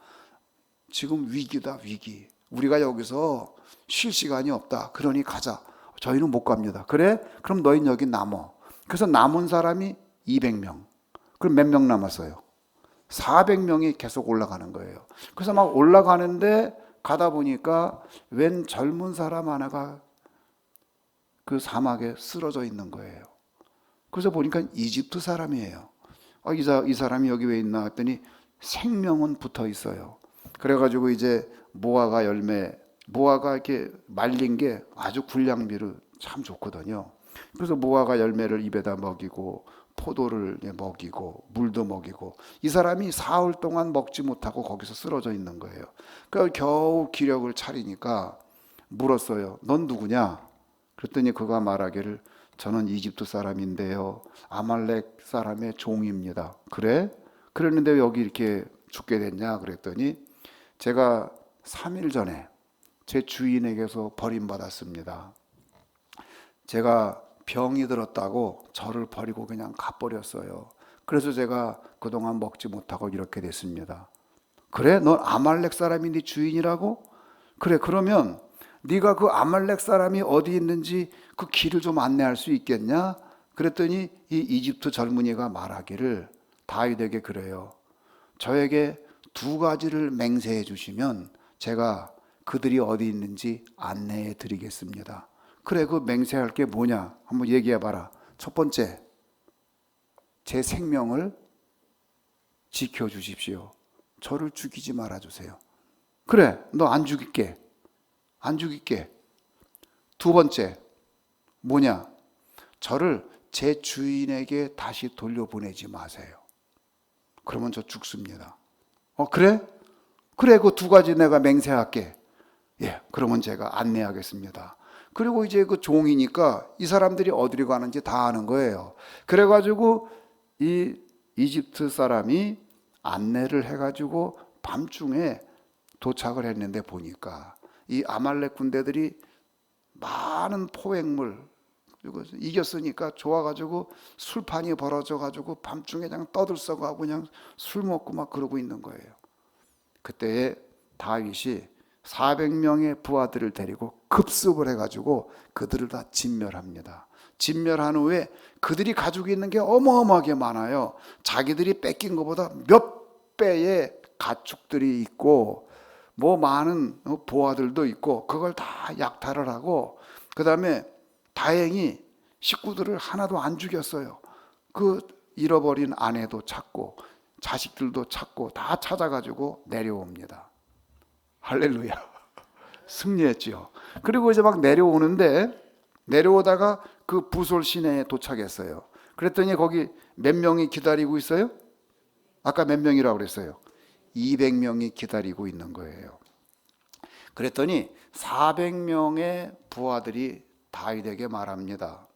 지금 위기다, 위기. 우리가 여기서 쉴 시간이 없다. 그러니 가자. 저희는 못 갑니다. 그래? 그럼 너희는 여기 남어. 그래서 남은 사람이 200명. 그럼 몇 명 남았어요? 400명이 계속 올라가는 거예요. 그래서 막 올라가는데 가다 보니까 웬 젊은 사람 하나가 그 사막에 쓰러져 있는 거예요. 그래서 보니까 이집트 사람이에요. 이 사람이 여기 왜 있나 했더니 생명은 붙어 있어요. 그래가지고 이제 무화과 이렇게 말린 게 아주 군량미로 참 좋거든요. 그래서 무화과 열매를 입에다 먹이고 포도를 먹이고 물도 먹이고, 이 사람이 사흘 동안 먹지 못하고 거기서 쓰러져 있는 거예요. 그러니까 겨우 기력을 차리니까 물었어요. 넌 누구냐? 그랬더니 그가 말하기를 저는 이집트 사람인데요, 아말렉 사람의 종입니다. 그래? 그랬는데 왜 여기 이렇게 죽게 됐냐? 그랬더니 제가 3일 전에 제 주인에게서 버림받았습니다. 제가 병이 들었다고 저를 버리고 그냥 가버렸어요. 그래서 제가 그동안 먹지 못하고 이렇게 됐습니다. 그래? 넌 아말렉 사람이 네 주인이라고? 그래, 그러면 네가 그 아말렉 사람이 어디 있는지 그 길을 좀 안내할 수 있겠냐? 그랬더니 이 이집트 젊은이가 말하기를 다윗에게 그래요. 저에게 2가지를 맹세해 주시면 제가 그들이 어디 있는지 안내해 드리겠습니다. 그래, 그 맹세할 게 뭐냐? 한번 얘기해 봐라. 첫 번째, 제 생명을 지켜 주십시오. 저를 죽이지 말아 주세요. 그래, 너 안 죽일게. 안 죽일게. 2번째, 뭐냐? 저를 제 주인에게 다시 돌려보내지 마세요. 그러면 저 죽습니다. 그래? 그래, 그 2가지 내가 맹세할게. 예, 그러면 제가 안내하겠습니다. 그리고 이제 그 종이니까 이 사람들이 어디로 가는지 다 아는 거예요. 그래가지고 이 이집트 사람이 안내를 해가지고 밤중에 도착을 했는데 보니까 이 아말렉 군대들이 많은 포획물 이겼으니까 좋아가지고 술판이 벌어져가지고 밤중에 그냥 떠들썩하고 그냥 술 먹고 막 그러고 있는 거예요. 그때에 다윗이 400명의 부하들을 데리고 급습을 해가지고 그들을 다 진멸합니다. 진멸한 후에 그들이 가지고 있는 게 어마어마하게 많아요. 자기들이 뺏긴 것보다 몇 배의 가축들이 있고 뭐 많은 부하들도 있고, 그걸 다 약탈을 하고, 그 다음에 다행히 식구들을 하나도 안 죽였어요. 그 잃어버린 아내도 찾고 자식들도 찾고 다 찾아가지고 내려옵니다. 할렐루야. 승리했지요. 그리고 이제 막 내려오는데, 내려오다가 그 부솔 시내에 도착했어요. 그랬더니 거기 몇 명이 기다리고 있어요? 아까 몇 명이라고 그랬어요? 200명이 기다리고 있는 거예요. 그랬더니 400명의 부하들이 다윗에게 말합니다.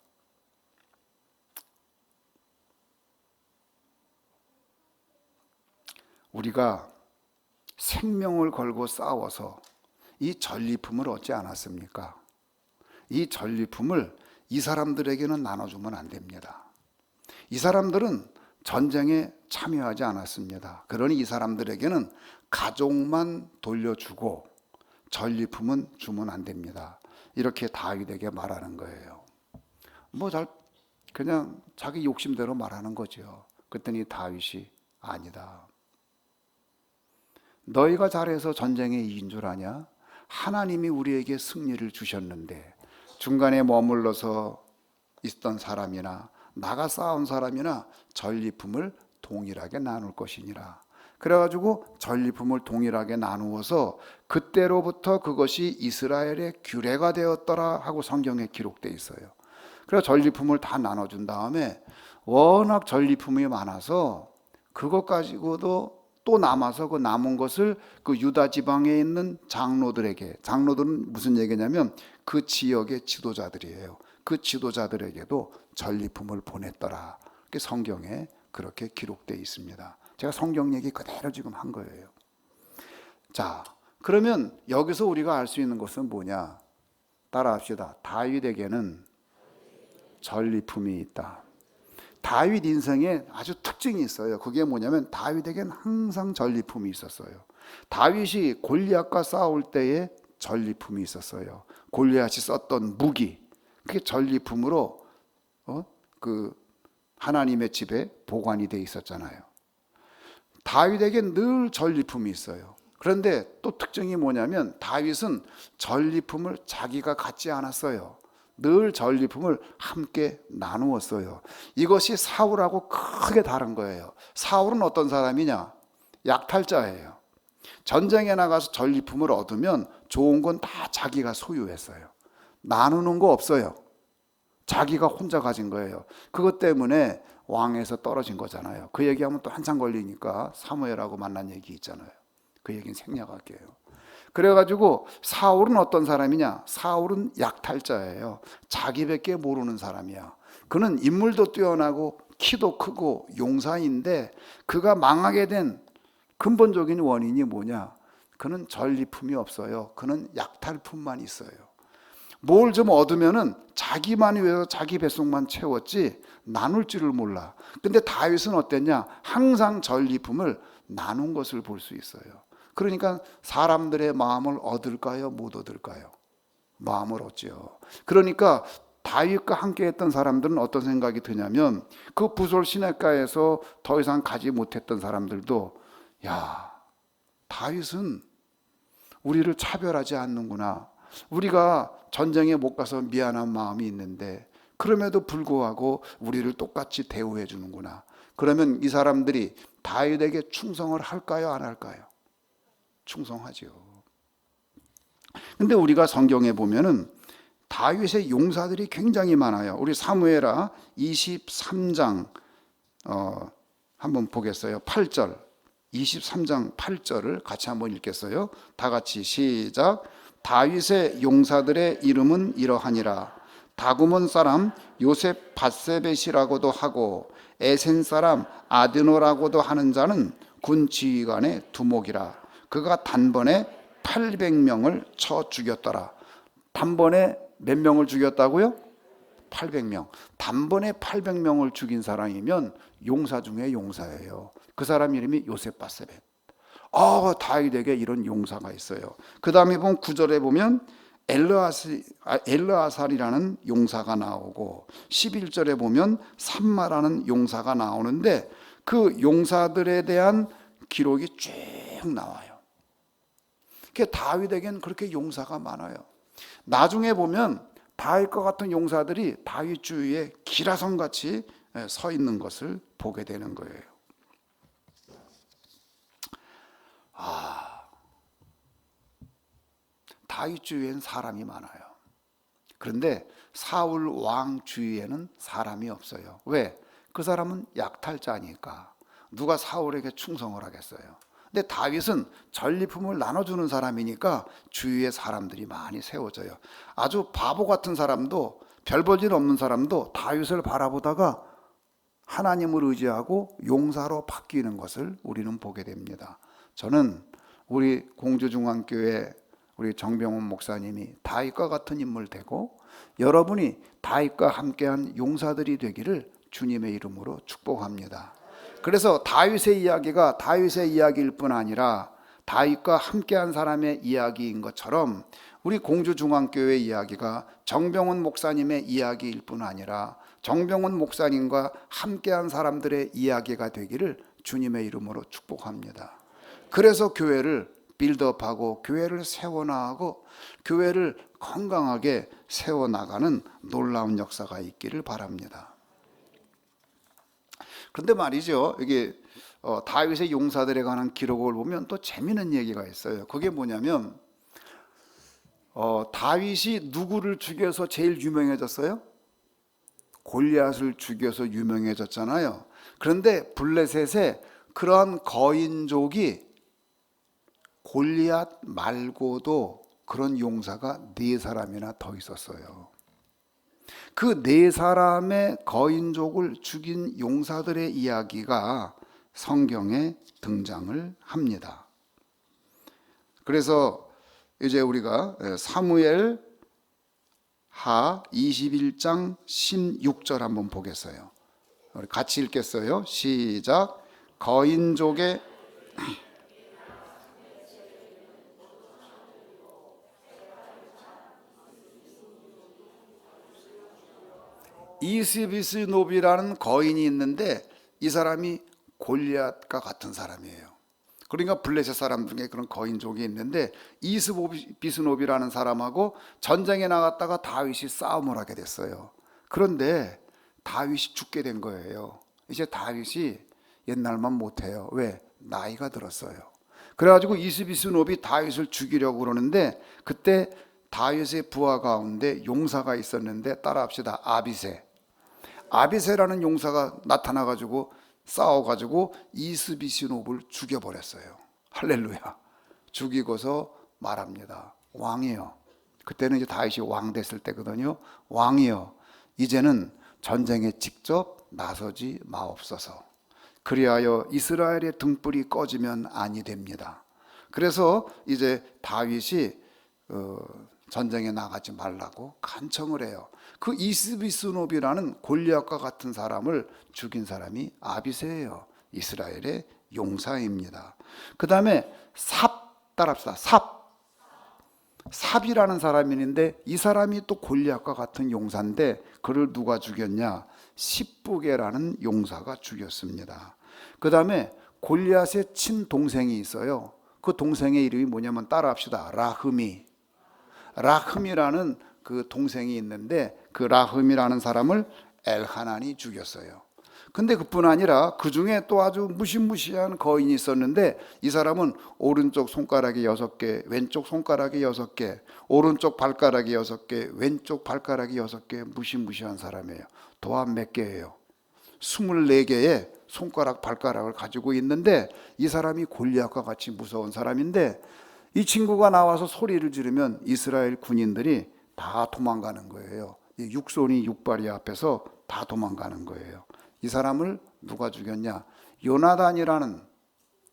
우리가 생명을 걸고 싸워서 이 전리품을 얻지 않았습니까? 이 전리품을 이 사람들에게는 나눠주면 안 됩니다. 이 사람들은 전쟁에 참여하지 않았습니다. 그러니 이 사람들에게는 가족만 돌려주고 전리품은 주면 안 됩니다. 이렇게 다윗에게 말하는 거예요. 그냥 자기 욕심대로 말하는 거죠. 그랬더니 다윗이 아니다. 너희가 잘해서 전쟁에 이긴 줄 아냐? 하나님이 우리에게 승리를 주셨는데 중간에 머물러서 있던 사람이나 나가 싸운 사람이나 전리품을 동일하게 나눌 것이니라. 그래가지고 전리품을 동일하게 나누어서 그때로부터 그것이 이스라엘의 규례가 되었더라 하고 성경에 기록되어 있어요. 그래서 전리품을 다 나눠준 다음에 워낙 전리품이 많아서 그것 가지고도 또 남아서 그 남은 것을 그 유다 지방에 있는 장로들에게, 장로들은 무슨 얘기냐면 그 지역의 지도자들이에요. 그 지도자들에게도 전리품을 보냈더라. 성경에 그렇게 기록되어 있습니다. 제가 성경 얘기 그대로 지금 한 거예요. 자, 그러면 여기서 우리가 알 수 있는 것은 뭐냐? 따라합시다. 다윗에게는 전리품이 있다. 다윗 인생에 아주 특징이 있어요. 그게 뭐냐면 다윗에게는 항상 전리품이 있었어요. 다윗이 골리앗과 싸울 때에 전리품이 있었어요. 골리앗이 썼던 무기, 그게 전리품으로 그 하나님의 집에 보관이 돼 있었잖아요. 다윗에게 늘 전리품이 있어요. 그런데 또 특징이 뭐냐면 다윗은 전리품을 자기가 갖지 않았어요. 늘 전리품을 함께 나누었어요. 이것이 사울하고 크게 다른 거예요. 사울은 어떤 사람이냐? 약탈자예요. 전쟁에 나가서 전리품을 얻으면 좋은 건 다 자기가 소유했어요. 나누는 거 없어요. 자기가 혼자 가진 거예요. 그것 때문에 왕에서 떨어진 거잖아요. 그 얘기하면 또 한참 걸리니까 사무엘하고 만난 얘기 있잖아요. 그 얘기는 생략할게요. 그래가지고 사울은 어떤 사람이냐? 사울은 약탈자예요. 자기밖에 모르는 사람이야. 그는 인물도 뛰어나고 키도 크고 용사인데 그가 망하게 된 근본적인 원인이 뭐냐? 그는 전리품이 없어요. 그는 약탈품만 있어요. 뭘 좀 얻으면은 자기만 위해서 자기 뱃속만 채웠지 나눌 줄을 몰라. 근데 다윗은 어땠냐? 항상 전리품을 나눈 것을 볼 수 있어요. 그러니까 사람들의 마음을 얻을까요? 못 얻을까요? 마음을 얻죠. 그러니까 다윗과 함께 했던 사람들은 어떤 생각이 드냐면 그 부솔 시냇가에서 더 이상 가지 못했던 사람들도 야, 다윗은 우리를 차별하지 않는구나. 우리가 전쟁에 못 가서 미안한 마음이 있는데 그럼에도 불구하고 우리를 똑같이 대우해 주는구나. 그러면 이 사람들이 다윗에게 충성을 할까요? 안 할까요? 충성하죠. 근데 우리가 성경에 보면은 다윗의 용사들이 굉장히 많아요. 우리 사무엘하 23장 한번 보겠어요. 8절. 23장 8절을 같이 한번 읽겠어요. 다 같이 시작. 다윗의 용사들의 이름은 이러하니라. 다구몬 사람 요셉 밧세벳이라고도 하고 에센 사람 아드노라고도 하는 자는 군 지휘관의 두목이라. 그가 단번에 800명을 쳐 죽였더라. 단번에 몇 명을 죽였다고요? 800명. 단번에 800명을 죽인 사람이면 용사 중에 용사예요. 그 사람 이름이 요셉 밧세벳. 다윗에게 이런 용사가 있어요. 그 다음에 보면 9절에 보면 엘르아살이라는 용사가 나오고 11절에 보면 삼마라는 용사가 나오는데 그 용사들에 대한 기록이 쭉 나와요. 다윗에겐 그렇게 용사가 많아요. 나중에 보면 다윗과 같은 용사들이 다윗 주위에 기라성같이 서 있는 것을 보게 되는 거예요. 다윗 주위에는 사람이 많아요. 그런데 사울 왕 주위에는 사람이 없어요. 왜? 그 사람은 약탈자니까 누가 사울에게 충성을 하겠어요. 근데 다윗은 전리품을 나눠주는 사람이니까 주위에 사람들이 많이 세워져요. 아주 바보 같은 사람도, 별 볼 일 없는 사람도 다윗을 바라보다가 하나님을 의지하고 용사로 바뀌는 것을 우리는 보게 됩니다. 저는 우리 공주중앙교회 우리 정병훈 목사님이 다윗과 같은 인물 되고 여러분이 다윗과 함께한 용사들이 되기를 주님의 이름으로 축복합니다. 그래서 다윗의 이야기가 다윗의 이야기일 뿐 아니라 다윗과 함께한 사람의 이야기인 것처럼 우리 공주중앙교회 이야기가 정병훈 목사님의 이야기일 뿐 아니라 정병훈 목사님과 함께한 사람들의 이야기가 되기를 주님의 이름으로 축복합니다. 그래서 교회를 빌드업하고 교회를 세워나가고 교회를 건강하게 세워나가는 놀라운 역사가 있기를 바랍니다. 그런데 말이죠, 이게 다윗의 용사들에 관한 기록을 보면 또 재미있는 얘기가 있어요. 그게 뭐냐면 다윗이 누구를 죽여서 제일 유명해졌어요? 골리앗을 죽여서 유명해졌잖아요. 그런데 블레셋에 그러한 거인족이 골리앗 말고도 그런 용사가 4사람이나 더 있었어요. 그 4사람의 거인족을 죽인 용사들의 이야기가 성경에 등장을 합니다. 그래서 이제 우리가 사무엘 하 21장 16절 한번 보겠어요. 우리 같이 읽겠어요. 시작. 거인족의 이스비스노비라는 거인이 있는데 이 사람이 골리앗과 같은 사람이에요. 그러니까 블레셋 사람 중에 그런 거인족이 있는데 이스비스노비라는 사람하고 전쟁에 나갔다가 다윗이 싸움을 하게 됐어요. 그런데 다윗이 죽게 된 거예요. 이제 다윗이 옛날만 못해요. 왜? 나이가 들었어요. 그래가지고 이스비스노비 다윗을 죽이려고 그러는데 그때 다윗의 부하 가운데 용사가 있었는데 따라합시다. 아비새라는 용사가 나타나가지고 싸워가지고 이스비스노브를 죽여버렸어요. 할렐루야. 죽이고서 말합니다. 왕이여. 그때는 이제 다윗이 왕 됐을 때거든요. 왕이여, 이제는 전쟁에 직접 나서지 마옵소서. 그리하여 이스라엘의 등불이 꺼지면 아니 됩니다. 그래서 이제 다윗이 전쟁에 나가지 말라고 간청을 해요. 그 이스비스노비라는 골리앗과 같은 사람을 죽인 사람이 아비새예요. 이스라엘의 용사입니다. 그 다음에 따라합시다. 삽이라는 사람이 있는데 이 사람이 또 골리앗과 같은 용사인데 그를 누가 죽였냐? 십부게라는 용사가 죽였습니다. 그 다음에 골리앗의 친동생이 있어요. 그 동생의 이름이 뭐냐면 따라합시다. 라흠이라는 그 동생이 있는데 그 라흠이라는 사람을 엘하난이 죽였어요. 근데 그뿐 아니라 그 중에 또 아주 무시무시한 거인이 있었는데 이 사람은 오른쪽 손가락이 6개, 왼쪽 손가락이 6개, 오른쪽 발가락이 6개, 왼쪽 발가락이 6개, 무시무시한 사람이에요. 도합 몇 개예요? 24개의 손가락, 발가락을 가지고 있는데 이 사람이 골리앗과 같이 무서운 사람인데 이 친구가 나와서 소리를 지르면 이스라엘 군인들이 다 도망가는 거예요. 육손이 육발이 앞에서 다 도망가는 거예요. 이 사람을 누가 죽였냐? 요나단이라는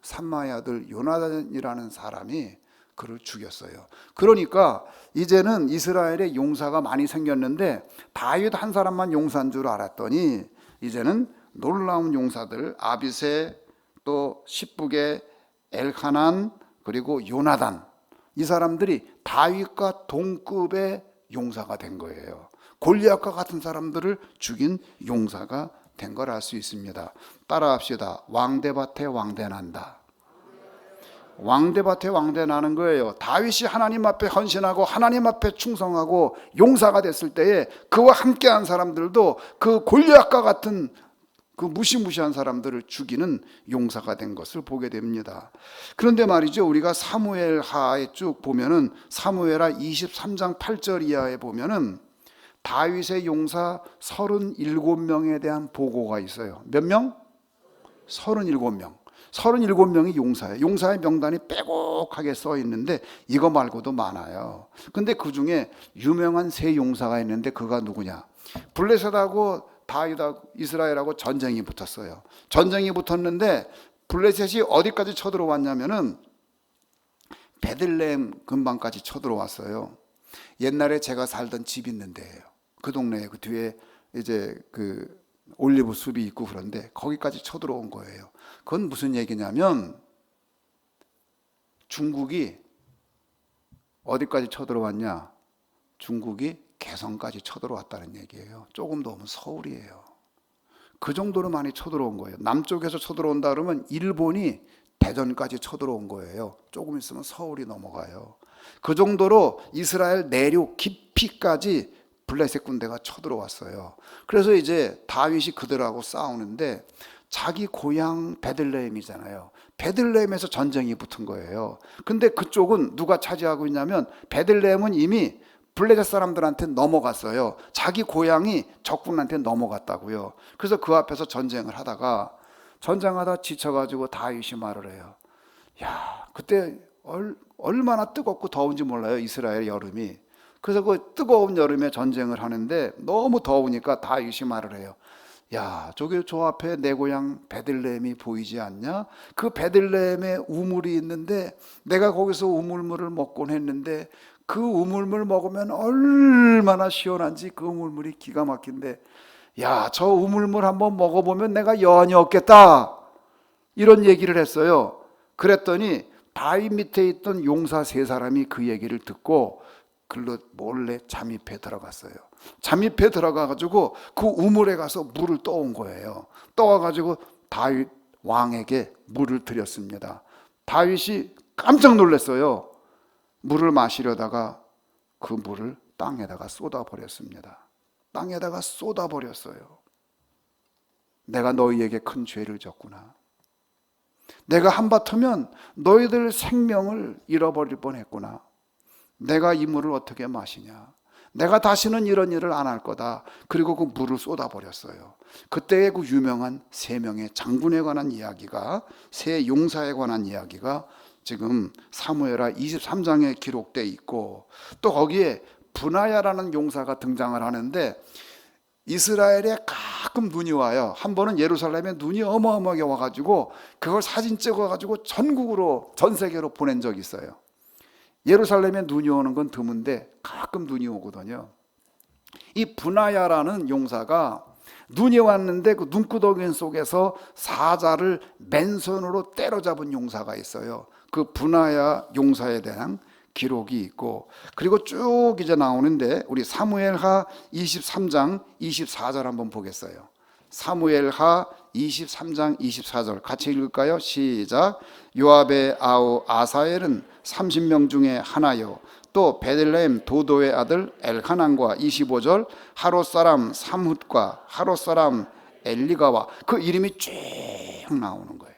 삼마의 아들 요나단이라는 사람이 그를 죽였어요. 그러니까 이제는 이스라엘에 용사가 많이 생겼는데 다윗 한 사람만 용사인 줄 알았더니 이제는 놀라운 용사들 아비새, 또 십부게, 엘하난, 그리고 요나단, 이 사람들이 다윗과 동급의 용사가 된 거예요. 골리앗과 같은 사람들을 죽인 용사가 된 걸 알 수 있습니다. 따라합시다. 왕대밭에 왕대난다. 왕대밭에 왕대나는 거예요. 다윗이 하나님 앞에 헌신하고 하나님 앞에 충성하고 용사가 됐을 때에 그와 함께한 사람들도 그 골리앗과 같은 그 무시무시한 사람들을 죽이는 용사가 된 것을 보게 됩니다. 그런데 말이죠, 우리가 사무엘하에 쭉 보면은 사무엘하 23장 8절 이하에 보면은 다윗의 용사 37명에 대한 보고가 있어요. 몇 명? 37명. 37명이 용사예요. 용사의 명단이 빼곡하게 써 있는데 이거 말고도 많아요. 근데 그 중에 유명한 세 용사가 있는데 그가 누구냐? 블레셋하고 다윗하고 이스라엘하고 전쟁이 붙었어요. 전쟁이 붙었는데 블레셋이 어디까지 쳐들어왔냐면은 베들레헴 근방까지 쳐들어왔어요. 옛날에 제가 살던 집 있는데요. 그 동네에 그 뒤에 이제 그 올리브 숲이 있고 그런데 거기까지 쳐들어온 거예요. 그건 무슨 얘기냐면 중국이 어디까지 쳐들어왔냐? 중국이 개성까지 쳐들어왔다는 얘기예요. 조금 더 오면 서울이에요. 그 정도로 많이 쳐들어온 거예요. 남쪽에서 쳐들어온다 그러면 일본이 대전까지 쳐들어온 거예요. 조금 있으면 서울이 넘어가요. 그 정도로 이스라엘 내륙 깊이까지 블레셋 군대가 쳐들어왔어요. 그래서 이제 다윗이 그들하고 싸우는데 자기 고향 베들레헴이잖아요. 베들레헴에서 전쟁이 붙은 거예요. 근데 그쪽은 누가 차지하고 있냐면 베들레헴은 이미 블레셋 사람들한테 넘어갔어요. 자기 고향이 적군한테 넘어갔다고요. 그래서 그 앞에서 전쟁을 하다가 전쟁하다 지쳐가지고 다윗이 말을 해요. 야, 그때 얼마나 뜨겁고 더운지 몰라요. 이스라엘 여름이. 그래서 그 뜨거운 여름에 전쟁을 하는데 너무 더우니까 다윗이 말을 해요. 야, 저기 저 앞에 내 고향 베들레헴이 보이지 않냐? 그 베들레헴에 우물이 있는데 내가 거기서 우물물을 먹곤 했는데 그 우물물 먹으면 얼마나 시원한지 그 우물물이 기가 막힌데 야, 저 우물물 한번 먹어보면 내가 여한이 없겠다. 이런 얘기를 했어요. 그랬더니 다윗 밑에 있던 용사 세 사람이 그 얘기를 듣고 글로 몰래 잠입해 들어갔어요. 잠입해 들어가가지고 그 우물에 가서 물을 떠온 거예요. 떠와가지고 다윗 왕에게 물을 드렸습니다. 다윗이 깜짝 놀랐어요. 물을 마시려다가 그 물을 땅에다가 쏟아버렸습니다. 땅에다가 쏟아버렸어요. 내가 너희에게 큰 죄를 졌구나. 내가 한바탕면 너희들 생명을 잃어버릴 뻔했구나. 내가 이 물을 어떻게 마시냐. 내가 다시는 이런 일을 안 할 거다. 그리고 그 물을 쏟아버렸어요. 그때의 그 유명한 세 명의 장군에 관한 이야기가, 세 용사에 관한 이야기가 지금 사무엘하 23장에 기록되어 있고, 또 거기에 분하야라는 용사가 등장을 하는데 이스라엘에 가끔 눈이 와요. 한 번은 예루살렘에 눈이 어마어마하게 와가지고 그걸 사진 찍어가지고 전국으로, 전 세계로 보낸 적이 있어요. 예루살렘에 눈이 오는 건 드문데 가끔 눈이 오거든요. 이 분하야라는 용사가 눈이 왔는데 그 눈구덩이 속에서 사자를 맨손으로 때려잡은 용사가 있어요. 그 분하야 용사에 대한 기록이 있고, 그리고 쭉 이제 나오는데 우리 사무엘하 23장 24절 한번 보겠어요. 사무엘하 23장 24절 같이 읽을까요? 시작. 요압의 아우 아사엘은 30명 중에 하나요. 또 베들레헴 도도의 아들 엘하난과 25절 하롯 사람 삼훗과 하롯 사람 엘리가와, 그 이름이 쭉 나오는 거예요.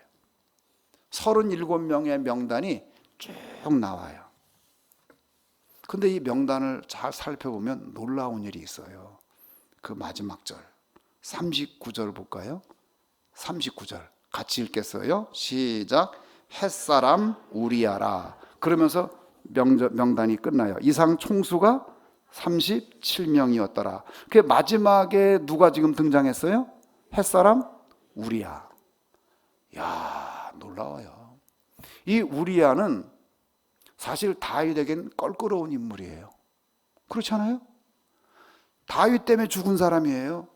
37명의 명단이 쭉 나와요. 근데 이 명단을 잘 살펴보면 놀라운 일이 있어요. 그 마지막 절 39절 볼까요? 39절 같이 읽겠어요. 시작. 햇사람 우리야라. 그러면서 명단이 끝나요. 이상 총수가 37명이었더라. 그 마지막에 누가 지금 등장했어요? 햇사람 우리야. 야, 놀라워요. 이 우리야는 사실 다윗에겐 껄끄러운 인물이에요. 그렇잖아요? 다윗 때문에 죽은 사람이에요.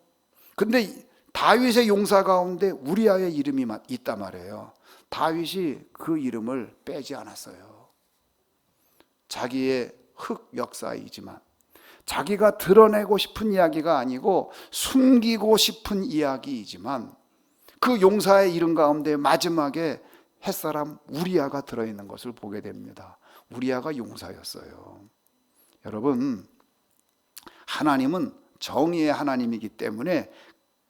근데 다윗의 용사 가운데 우리아의 이름이 있단 말이에요. 다윗이 그 이름을 빼지 않았어요. 자기의 흑 역사이지만, 자기가 드러내고 싶은 이야기가 아니고 숨기고 싶은 이야기이지만, 그 용사의 이름 가운데 마지막에 햇사람 우리아가 들어있는 것을 보게 됩니다. 우리아가 용사였어요. 여러분, 하나님은 정의의 하나님이기 때문에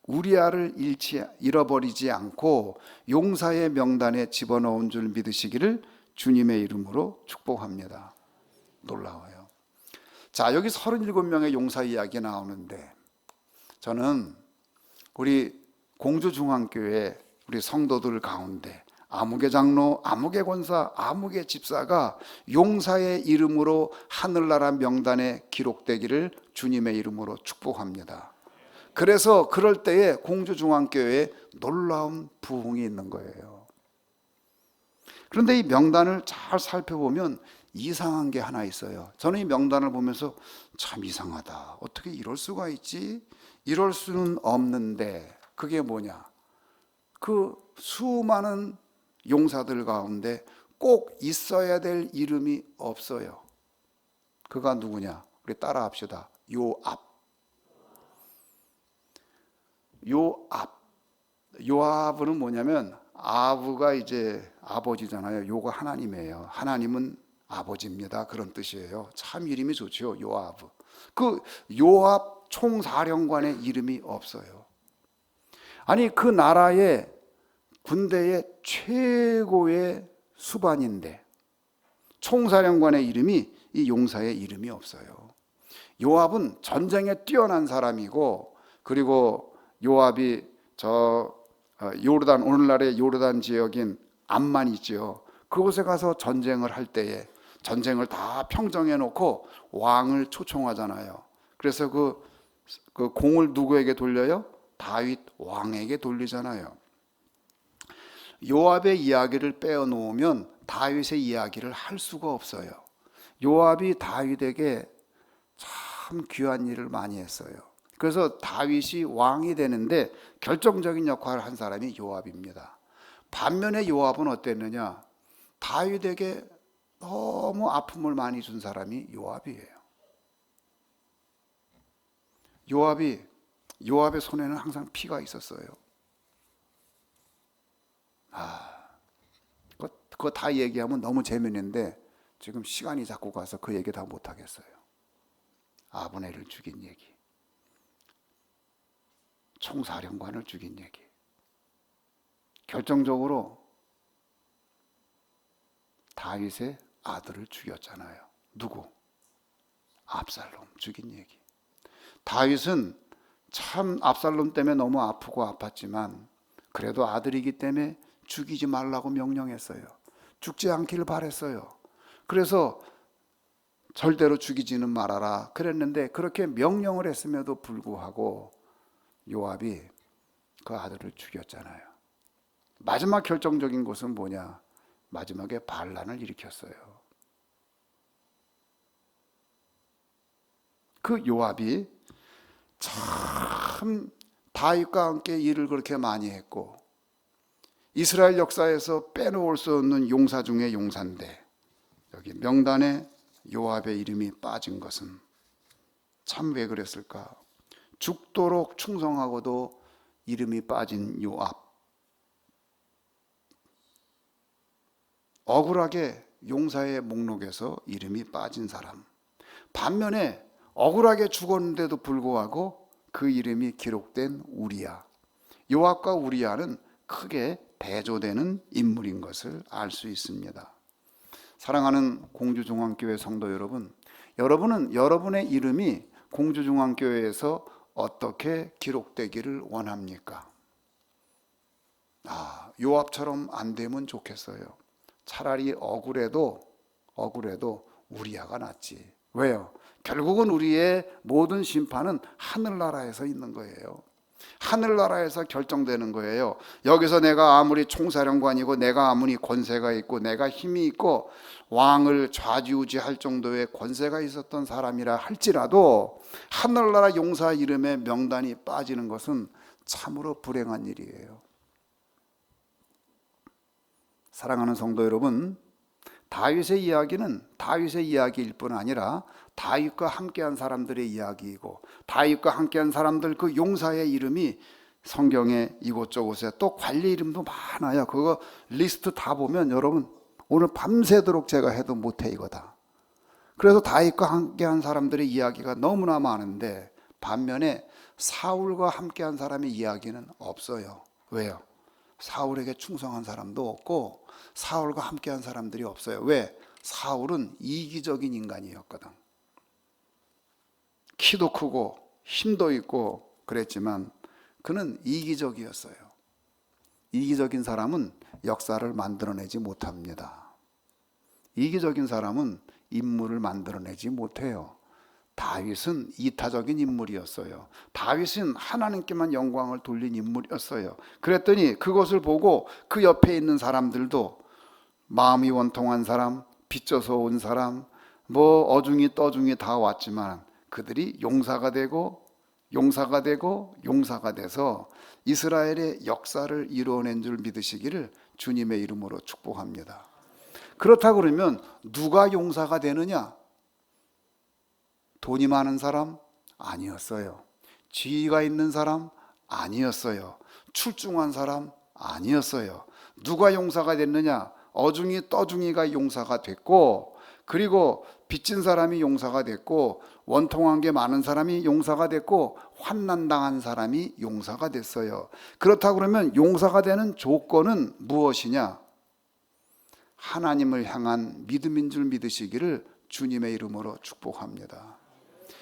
우리아를 잃어버리지 않고 용사의 명단에 집어넣은 줄 믿으시기를 주님의 이름으로 축복합니다. 놀라워요. 자, 여기 37명의 용사 이야기 나오는데 저는 우리 공주중앙교회 우리 성도들 가운데 아무개 장로, 아무개 권사, 아무개 집사가 용사의 이름으로 하늘나라 명단에 기록되기를 주님의 이름으로 축복합니다. 그래서 그럴 때에 공주중앙교회에 놀라운 부흥이 있는 거예요. 그런데 이 명단을 잘 살펴보면 이상한 게 하나 있어요. 저는 이 명단을 보면서 참 이상하다. 어떻게 이럴 수가 있지? 이럴 수는 없는데 그게 뭐냐? 그 수많은 용사들 가운데 꼭 있어야 될 이름이 없어요. 그가 누구냐? 우리 따라 합시다. 요압. 요압. 요압은 뭐냐면 아브가 이제 아버지잖아요. 요가 하나님이에요. 하나님은 아버지입니다. 그런 뜻이에요. 참 이름이 좋죠. 요압. 그 요압 총사령관의 이름이 없어요. 아니 그 나라의 군대의 최고의 수반인데 총사령관의 이름이 이 용사의 이름이 없어요. 요압은 전쟁에 뛰어난 사람이고 그리고 요압이 요르단 오늘날의 요르단 지역인 암만 있죠. 그곳에 가서 전쟁을 할 때에 전쟁을 다 평정해 놓고 왕을 초청하잖아요. 그래서 그 공을 누구에게 돌려요? 다윗 왕에게 돌리잖아요. 요압의 이야기를 빼어놓으면 다윗의 이야기를 할 수가 없어요. 요압이 다윗에게 참 귀한 일을 많이 했어요. 그래서 다윗이 왕이 되는데 결정적인 역할을 한 사람이 요압입니다. 반면에 요압은 어땠느냐? 다윗에게 너무 아픔을 많이 준 사람이 요압이에요. 요압의 손에는 항상 피가 있었어요. 그거 다 얘기하면 너무 재미있는데 지금 시간이 자꾸 가서 그 얘기 다 못하겠어요. 아브넬을 죽인 얘기, 총사령관을 죽인 얘기, 결정적으로 다윗의 아들을 죽였잖아요. 누구? 압살롬 죽인 얘기. 다윗은 참 압살롬 때문에 너무 아프고 아팠지만 그래도 아들이기 때문에 죽이지 말라고 명령했어요. 죽지 않기를 바랬어요. 그래서 절대로 죽이지는 말아라 그랬는데 그렇게 명령을 했음에도 불구하고 요압이 그 아들을 죽였잖아요. 마지막 결정적인 것은 뭐냐? 마지막에 반란을 일으켰어요. 그 요압이 참 다윗과 함께 일을 그렇게 많이 했고 이스라엘 역사에서 빼놓을 수 없는 용사 중에 용사인데 여기 명단에 요압의 이름이 빠진 것은 참 왜 그랬을까? 죽도록 충성하고도 이름이 빠진 요압. 억울하게 용사의 목록에서 이름이 빠진 사람. 반면에 억울하게 죽었는데도 불구하고 그 이름이 기록된 우리야. 요압과 우리야는 크게 대조되는 인물인 것을 알 수 있습니다. 사랑하는 공주중앙교회 성도 여러분, 여러분은 여러분의 이름이 공주중앙교회에서 어떻게 기록되기를 원합니까? 요압처럼 안 되면 좋겠어요. 차라리 억울해도 우리야가 낫지. 왜요? 결국은 우리의 모든 심판은 하늘나라에서 있는 거예요. 하늘나라에서 결정되는 거예요. 여기서 내가 아무리 총사령관이고 내가 아무리 권세가 있고 내가 힘이 있고 왕을 좌지우지할 정도의 권세가 있었던 사람이라 할지라도 하늘나라 용사 이름에 명단이 빠지는 것은 참으로 불행한 일이에요. 사랑하는 성도 여러분, 다윗의 이야기는 다윗의 이야기일 뿐 아니라 다윗과 함께한 사람들의 이야기이고 다윗과 함께한 사람들 그 용사의 이름이 성경에 이곳저곳에 또 관리 이름도 많아요. 그거 리스트 다 보면 여러분 오늘 밤새도록 제가 해도 못해 이거다. 그래서 다윗과 함께한 사람들의 이야기가 너무나 많은데 반면에 사울과 함께한 사람의 이야기는 없어요. 왜요? 사울에게 충성한 사람도 없고 사울과 함께한 사람들이 없어요. 왜? 사울은 이기적인 인간이었거든. 키도 크고 힘도 있고 그랬지만 그는 이기적이었어요. 이기적인 사람은 역사를 만들어내지 못합니다. 이기적인 사람은 인물을 만들어내지 못해요. 다윗은 이타적인 인물이었어요. 다윗은 하나님께만 영광을 돌린 인물이었어요. 그랬더니 그것을 보고 그 옆에 있는 사람들도 마음이 원통한 사람, 빚져서 온 사람, 뭐 어중이 떠중이 다 왔지만 그들이 용사가 되고 용사가 돼서 이스라엘의 역사를 이루어낸 줄 믿으시기를 주님의 이름으로 축복합니다. 그렇다 그러면 누가 용사가 되느냐? 돈이 많은 사람? 아니었어요. 지위가 있는 사람? 아니었어요. 출중한 사람? 아니었어요. 누가 용사가 됐느냐? 어중이 떠중이가 용사가 됐고, 그리고 빚진 사람이 용사가 됐고, 원통한 게 많은 사람이 용사가 됐고, 환난당한 사람이 용사가 됐어요. 그렇다 그러면 용사가 되는 조건은 무엇이냐? 하나님을 향한 믿음인 줄 믿으시기를 주님의 이름으로 축복합니다.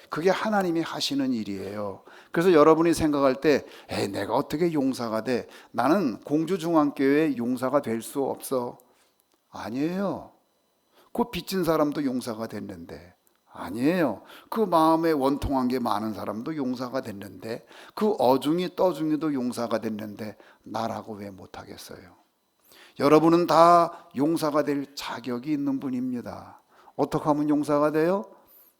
그게 하나님이 하시는 일이에요. 그래서 여러분이 생각할 때 내가 어떻게 용사가 돼? 나는 공주중앙교회 용사가 될 수 없어. 아니에요. 그 빚진 사람도 용사가 됐는데, 아니에요. 그 마음에 원통한 게 많은 사람도 용사가 됐는데, 그 어중이 떠중이도 용사가 됐는데 나라고 왜 못하겠어요? 여러분은 다 용사가 될 자격이 있는 분입니다. 어떻게 하면 용사가 돼요?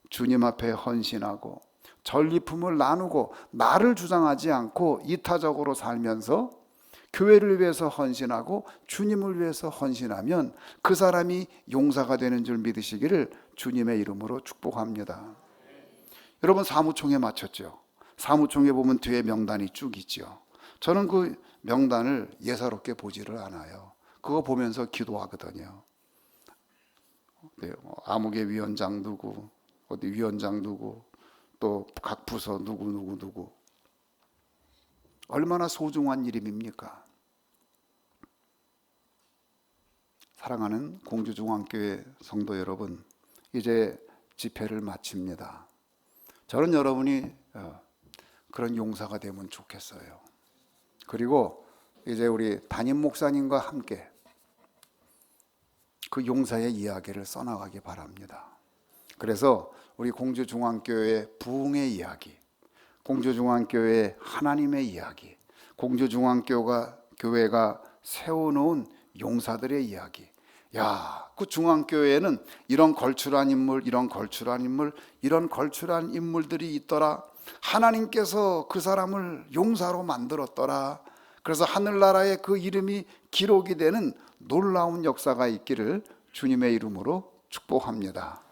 주님 앞에 헌신하고 전리품을 나누고 나를 주장하지 않고 이타적으로 살면서 교회를 위해서 헌신하고 주님을 위해서 헌신하면 그 사람이 용사가 되는 줄 믿으시기를 주님의 이름으로 축복합니다. 여러분 사무총회 마쳤죠? 사무총회 보면 뒤에 명단이 쭉 있죠. 저는 그 명단을 예사롭게 보지를 않아요. 그거 보면서 기도하거든요. 아무개 위원장 누구, 어디 위원장 누구, 또 각 부서 누구 얼마나 소중한 이름입니까? 사랑하는 공주중앙교회 성도 여러분, 이제 집회를 마칩니다. 저는 여러분이 그런 용사가 되면 좋겠어요. 그리고 이제 우리 담임 목사님과 함께 그 용사의 이야기를 써나가기 바랍니다. 그래서 우리 공주중앙교회 부흥의 이야기, 공주중앙교회 하나님의 이야기, 공주중앙교회가 세워놓은 용사들의 이야기. 그 중앙교회에는 이런 걸출한 인물, 이런 걸출한 인물들이 있더라. 하나님께서 그 사람을 용사로 만들었더라. 그래서 하늘나라에 그 이름이 기록이 되는 놀라운 역사가 있기를 주님의 이름으로 축복합니다.